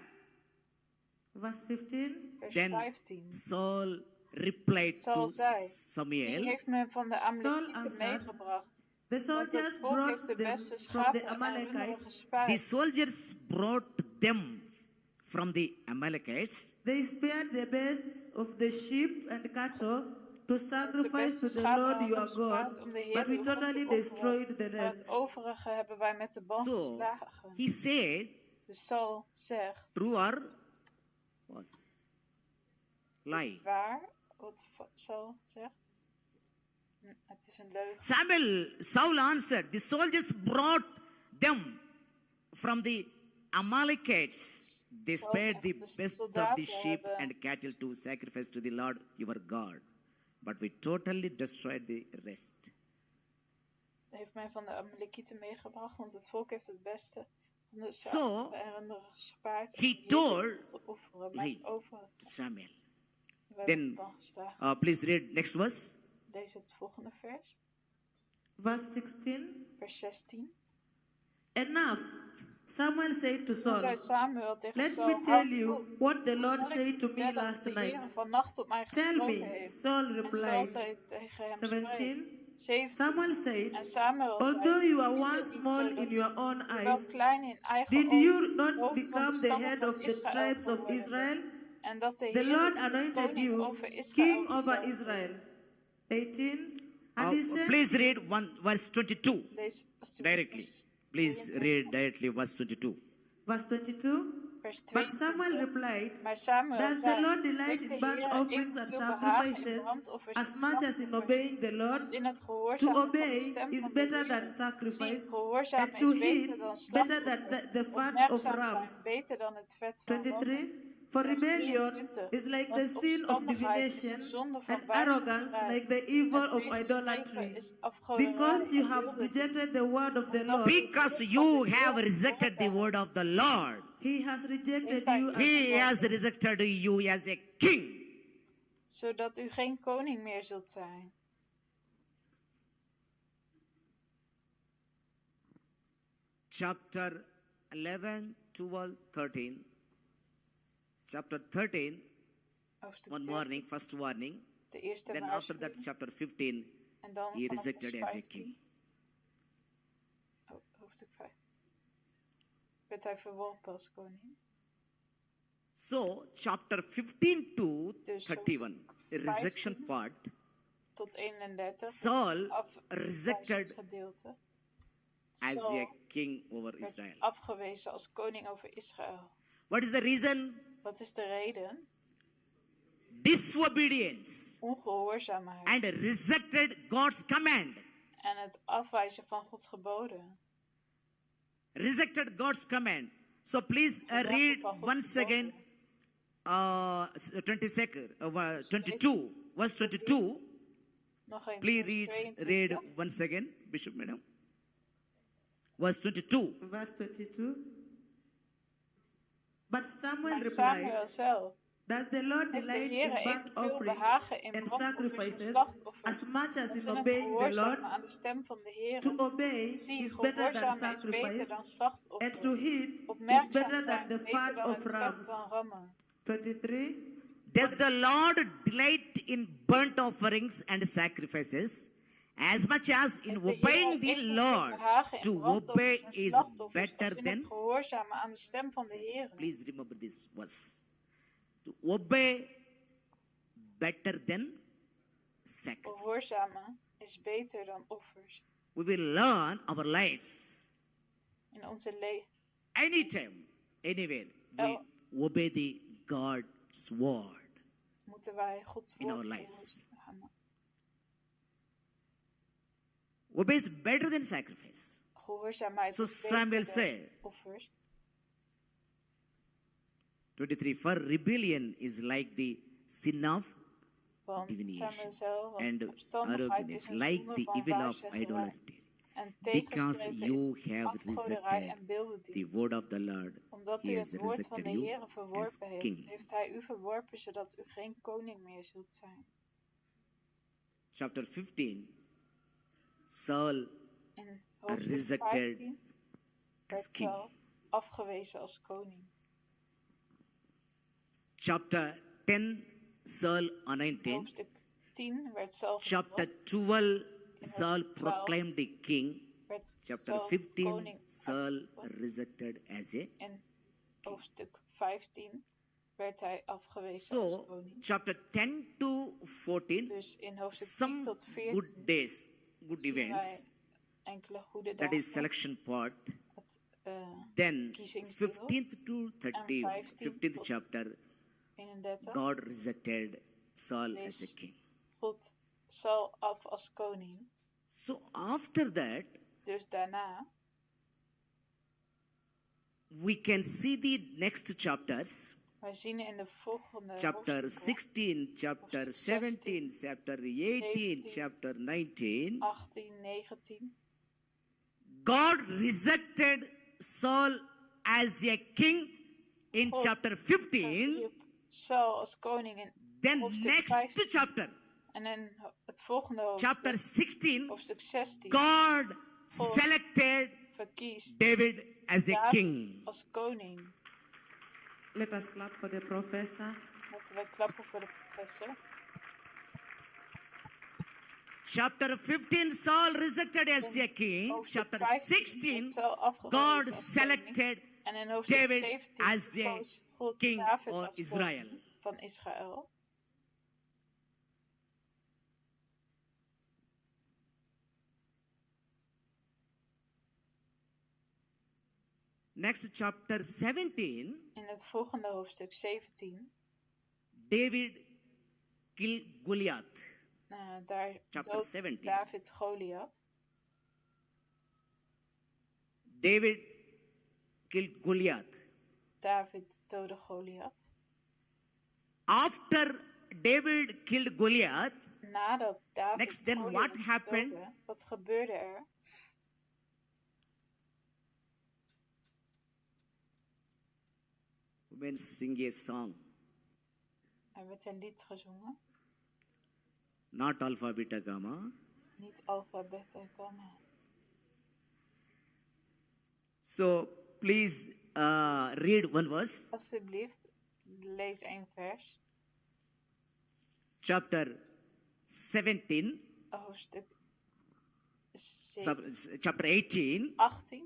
Verse 15. Vers Then 15. Saul replied Saul to zei, wie Samuel, heeft me van de Amalekieten answered, meegebracht? The Want soldiers het volk brought heeft de them beste from schapen the en runderen Amalekites. the gespaaid. soldiers brought them from the Amalekites. They spared the best of the sheep and cattle to sacrifice to the schapen Lord hadden your gespaard God, om de Heer but we uw God te totally offeren. destroyed the Maar rest. het overige hebben wij met de band So geslagen. he said, Dus Saul zegt, true or what? is Lie. het waar wat Saul zegt? Het is een leugen. Saul answered, the soldiers brought them from the Amalekites. They spared the best of the sheep and cattle to sacrifice to the Lord your God, but we totally destroyed the rest. Hij heeft mij van de Amalekieten meegebracht, want het volk heeft het beste van de So, schapen en runderen gespaard. he om de Heer told te offeren, maar het overige Samuel. hebben wij met Then, de band geslagen. please read next verse. Lees het volgende vers. Verse 16. Vers 16. Enough. Samuel said to Toen Saul, zei Samuel tegen "Let Saul, me tell houd you op. what the Hoe Lord zal ik said to me vertellen last wat de Heer night?" vannacht tot mij "Tell gesproken me," heeft? Saul En Saul replied. zei tegen hem, 17. 17. Samuel said, En Samuel "Although zei, you are is once het niet small zo in dat your own u wel eyes, klein in eigen did you ogen not hoofd van de become the stammen head van of the Israël tribes of geworden Israel? bent? En dat de The Heer Lord u anointed koning you over Israël king over gezalfd Israel." heeft. 18. And he said, Please read verse 22 Lees alsjeblieft directly. vers Please 22. read directly verse 22. verse 22. Vers But Samuel 22. replied, Maar Samuel "Does the zei, Lord delight heeft in de burnt Heer offerings and evenveel behagen in sacrifices brandoffers as en much as in slachtoffers obeying the Lord? als in het To gehoorzamen van de obey stem is van de better Heer? than Zie, sacrifice, gehoorzamen and to is beter eat dan better than slachtoffer. the fat of Opmerkzaam rams. zijn beter dan het vet van 23. rammen. For Vers rebellion 23. is like the Want sin of opstandigheid is divination, de zonde van and arrogance wijsbegeer. like the evil En of tegenspreken idolatry. is afgoderij Because you en have wilderdienst. rejected the word of the Omdat Lord, u Because het you woord van de have Heer rejected the gehoord word hebt. of the Lord, he has rejected hij you u as he has rejected you as a king. Zodat u geen koning meer zult zijn. Chapter 11, 12, 13. Chapter 13, Hoofdstuk one 13, warning, first warning. de eerste Then after that, waarschuwing. chapter 15, En dan he vanaf rejected vers as a 15. king. Hoofdstuk 5. Werd hij verworpen als koning. So, chapter 15 to Dus 31, a rejection 15 part. tot 31. Saul rejected Gedeelte. as a Saul king over werd Israel. afgewezen als koning over Israël. What is the reason? Wat is de reden? Disobedience Ongehoorzaamheid. and rejected God's command. En het afwijzen van Gods geboden. Rejected God's command. So please read once again 22, verse 22. Nog eens. Please vers read 22. once again, Bishop Madam. Verse 22. verse 22. But Samuel Maar replied, Samuel zei, does the Lord heeft de delight in Heere burnt evenveel offerings behagen in and brandoffers en sacrifices slachtoffers as much as als in in het obeying the Lord? gehoorzamen aan de stem van de To Heere? obey Zie, is better than gehoorzamen is beter sacrifice, dan and to slachtoffer. heed is Opmerkzaam better than zijn the beter fat dan of het vet rams. van rammen. 23. Does the Lord delight in burnt offerings and sacrifices as much as in obeying the Lord? To obey is better than. Gehoorzamen aan de stem van de Heere. Please remember this verse. To obey better than sacrifice. Gehoorzamen is beter dan offers. We will learn our lives. In onze leven. Anytime, anywhere, we obey the God's word. Moeten wij Gods in woord our lives. gehoorzamen. Obey is better than sacrifice. Gehoorzaamheid So is Samuel beter said, dan offers. 23, for rebellion is like the sin of Want divination, Samuel zei, and opstandigheid arrogance is een like zonde the van evil of waarzeggerij. idolatry. En Because tegenspreken you is have afgoderij rejected en beeldendienst. the word of the Lord, Omdat he u has het woord van rejected de you Heere as verworpen heeft, king. heeft hij u verworpen zodat u geen koning meer zult zijn. Chapter 15, Saul In hoofdstuk rejected 15 werd as king. Saul afgewezen als koning. Chapter 10, Saul anointed. Hoofdstuk 10 werd Saul Chapter gezalfd. 12, Saul hoofdstuk 12 proclaimed the king. Werd Chapter Saul 15, koning Saul uitgeroepen. rejected as a. In hoofdstuk 15 werd hij afgewezen als So, koning. chapter 10 to 14, Dus in hoofdstuk 10 some tot 14 good days, good zien events. wij enkele goede That dagen. is selection part. Het, Then, kiezingsdeel. 15th to 30, 15th chapter, 31 God rejected Saul as a king. God Saul af als koning. So, after that, Dus daarna we can see the next chapters. wij zien in de volgende Chapter hoofdstukken, 16, chapter 17, chapter 18, chapter 19. 18, 19. God rejected Saul as a king in God chapter 15. verwierp Saul als koning in Then hoofdstuk next 15. chapter, En in het volgende hoofdstuk, chapter 16, hoofdstuk 16, God selected verkiest David as a David king. als koning. Let us clap for the professor. Laten wij klappen voor de professor. Chapter 15, Saul rejected as a king. Hoofdstuk Chapter 15 16, werd Saul afgewezen God als selected koning. En in hoofdstuk David 17 as a koos God king David of als Israel. koning van Israël. Next chapter 17, In het volgende hoofdstuk 17, David killed Goliath. daar Chapter doodt 17. David Goliath. David killed Goliath. David doodde Goliath. After David killed Goliath, Nadat David next then Goliath what happened? doodde, wat gebeurde er? women sing a song, Er werd een lied gezongen. not alpha, beta, gamma. Niet alfa, beta, gamma. So please read one verse. Alsjeblieft, lees één vers. Chapter 17, Hoofdstuk chapter 18, 18,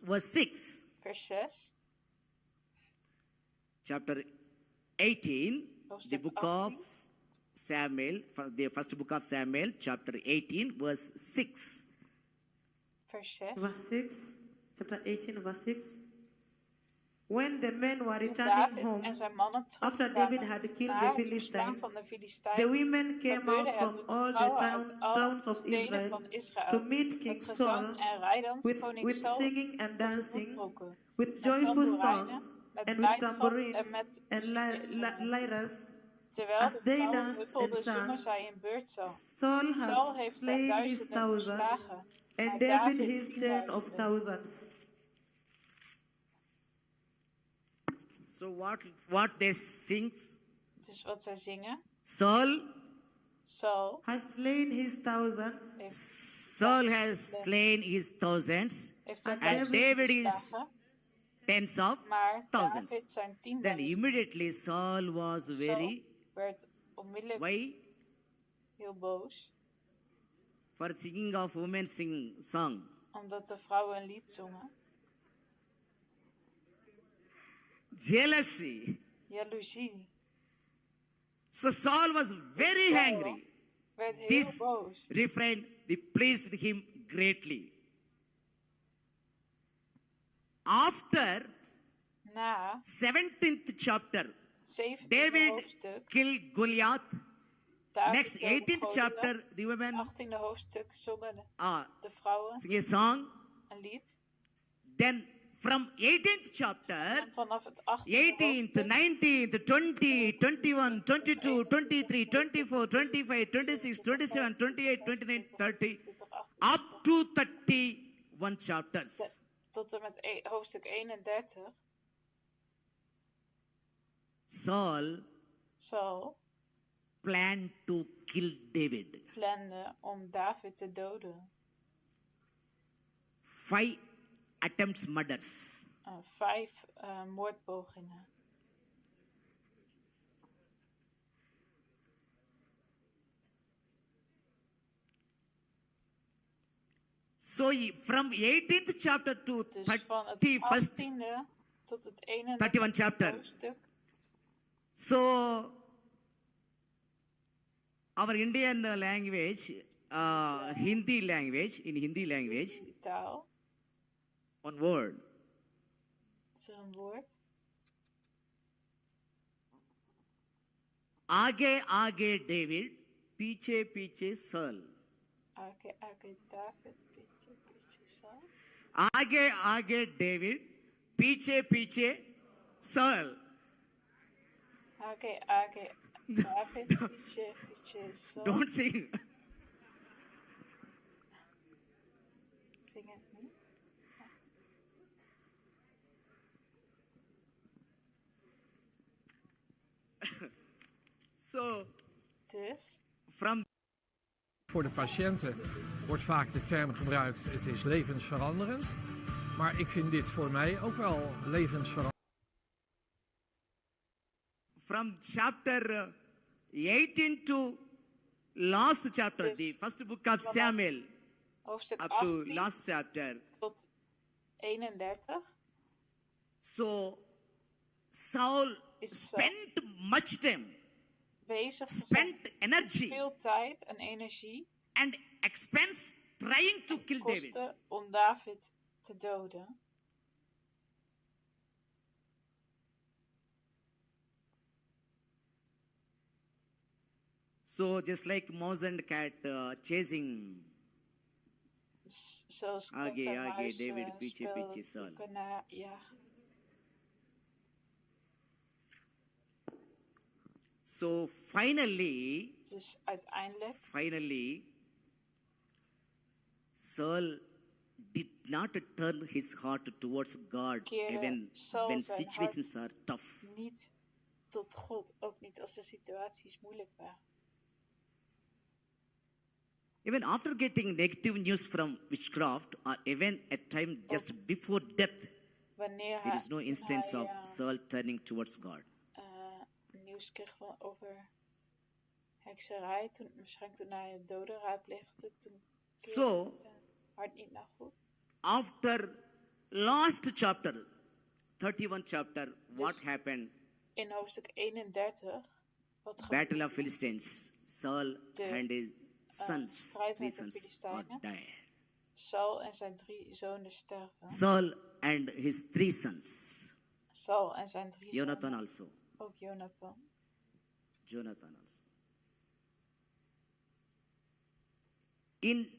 verse 6. vers 6. Chapter 18, the Hoofdstuk book of 18. Samuel, the first book of Samuel, chapter 18, verse 6. Vers 6. Verse 6, chapter 18, verse 6. When the men were Toen returning David home, en zijn mannen after terugkwamen David had killed na the het verslaan Philistine, van de the Filistijnen, women came gebeurde out er from dat de all the vrouwen uit alle towns of steden Israel van Israël to meet King met gezang Saul en rijdans koning with Saul singing and dancing, toetrokken. with Met joyful tamboerijnen, songs, met and with blijdschap tambourines en met and muziekinstrumenten. lyres. Terwijl As de they vrouwen danced huppelden, and sang, zongen zij in beurtzang. Saul Saul has heeft zijn slain his duizenden thousands, verslagen, and maar David David his 10 of 10.000. thousands. So what they sing? Dus wat zij zingen. Saul has slain his thousands. Saul has slain his thousands. And David is tens of thousands. Then immediately Saul was very... Why? Heel boos. For singing of women song. Omdat de vrouwen een lied zongen. Jealousy. Jaloezie. So Saul was very angry. This refrain pleased him greatly. After 17th chapter, David killed Goliath. Next 18th chapter, the women 18e hoofdstuk zongen de vrouwen sing a song. Een lied. Then from 18th chapter, vanaf het 18e 18th, 19th, 20, 21, 22, 23, 24, 25, 26, 27, 28, 29, 30, up to 31 chapters. Tot en met hoofdstuk 31. Saul planned to kill David. Plande om David te doden. 5 attempts murders. 5 moordpogingen. So from 18th chapter to 31st, tot het 31 chapter. Hoofdstuk. So our Indian language, Hindi language, in Hindi language, taal. One word. Is er een woord? Aage aage David, piche piche Saul. Aage aage David, piche piche Saul. Aage aage David, piche piche Saul. Aage aage David, piche piche Saul. Don't sing. Zing het niet. So, from Voor de patiënten wordt vaak de term gebruikt, het is levensveranderend. Maar ik vind dit voor mij ook wel levensveranderend. From chapter 18 to last chapter, the first book of Samuel, up to last chapter. Tot 31. So, Saul spent much time. Spent energy. Veel tijd en energie. And expense trying to kill David. Om David te doden. So just like mouse and cat chasing. Zoals Aage aage David piche piche Saul. Ja. So finally, dus uiteindelijk, Saul did not turn his heart towards God even when situations are tough. Niet tot God, ook niet als de situaties moeilijk waren. Even after getting negative news from witchcraft, or even at time just before death, there is no instance of Saul turning towards God. Nieuws kreeg over hekserij, waarschijnlijk toen hij het doden raadpleegde, toen keerde zijn hart niet naar God. After last chapter, 31 chapter, what happened? In hoofdstuk 31, wat Battle of Philistines, Saul and his sons, 3 sons, died. Saul en zijn 3 zonen sterven. Saul and his 3 sons. Saul en zijn 3 Jonathan zonen. also. Ook Jonathan. Jonathan also. In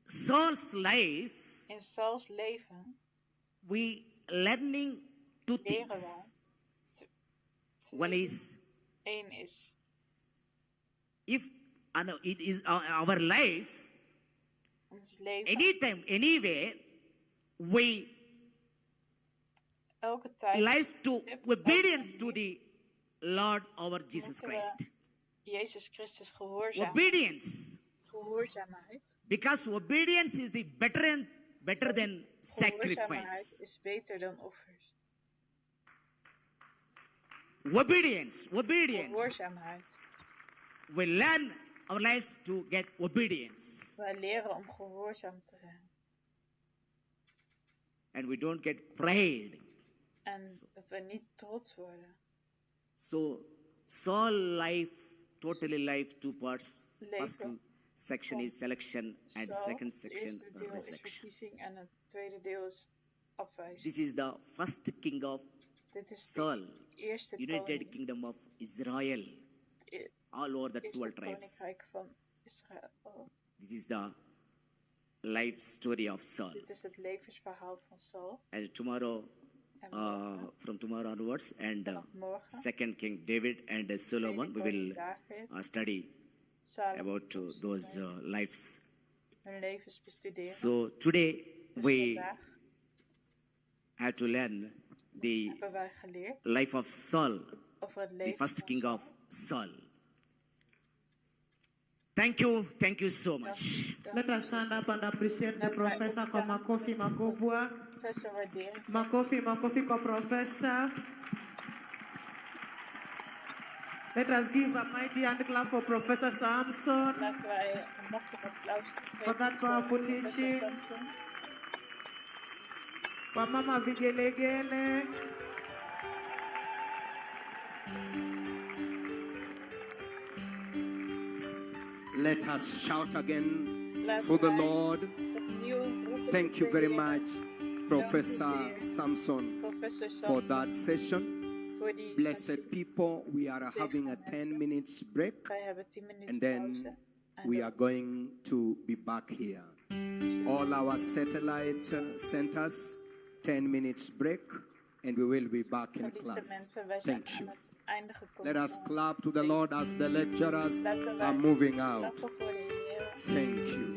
Saul's life, we learning 2 things. One is, if it is our life, anytime, anywhere, we lives to obedience to the Lord our Jesus Christ. Jezus Christus gehoorzaam. Obedience. Gehoorzaamheid. Because obedience is the better than sacrifice. Is beter dan offers. Obedience. Gehoorzaamheid. We learn our lives to get obedience. Wij leren om gehoorzaam te zijn. And we don't get pride. En dat we niet trots worden. So Saul life, totally life, two parts. First section is selection and second section rejection. En het tweede deel is afwijzing. This is the first king of Saul, United Kingdom of Israel, all over the 12 tribes. This is the life story of Saul. Dit is het levensverhaal van Saul. And tomorrow, from tomorrow onwards, and second King David and Solomon, we will study about those lives. So today we have to learn the life of Saul, the first king of Saul. Thank you so much. Let us stand up and appreciate the professor kwa makofi makubwa. Makofi kwa professor. Let us give a mighty hand clap for Professor Samson for that powerful teaching. Kwa Mama Vigelegele. Let us shout again for the Lord. Thank you very much, Professor Samson, for that session. Blessed people, we are having a 10 minutes break, and then we are going to be back here. All our satellite centers, 10 minutes break, and we will be back in class. Thank you. Let us clap to the Lord as the lecturers are moving out. Thank you.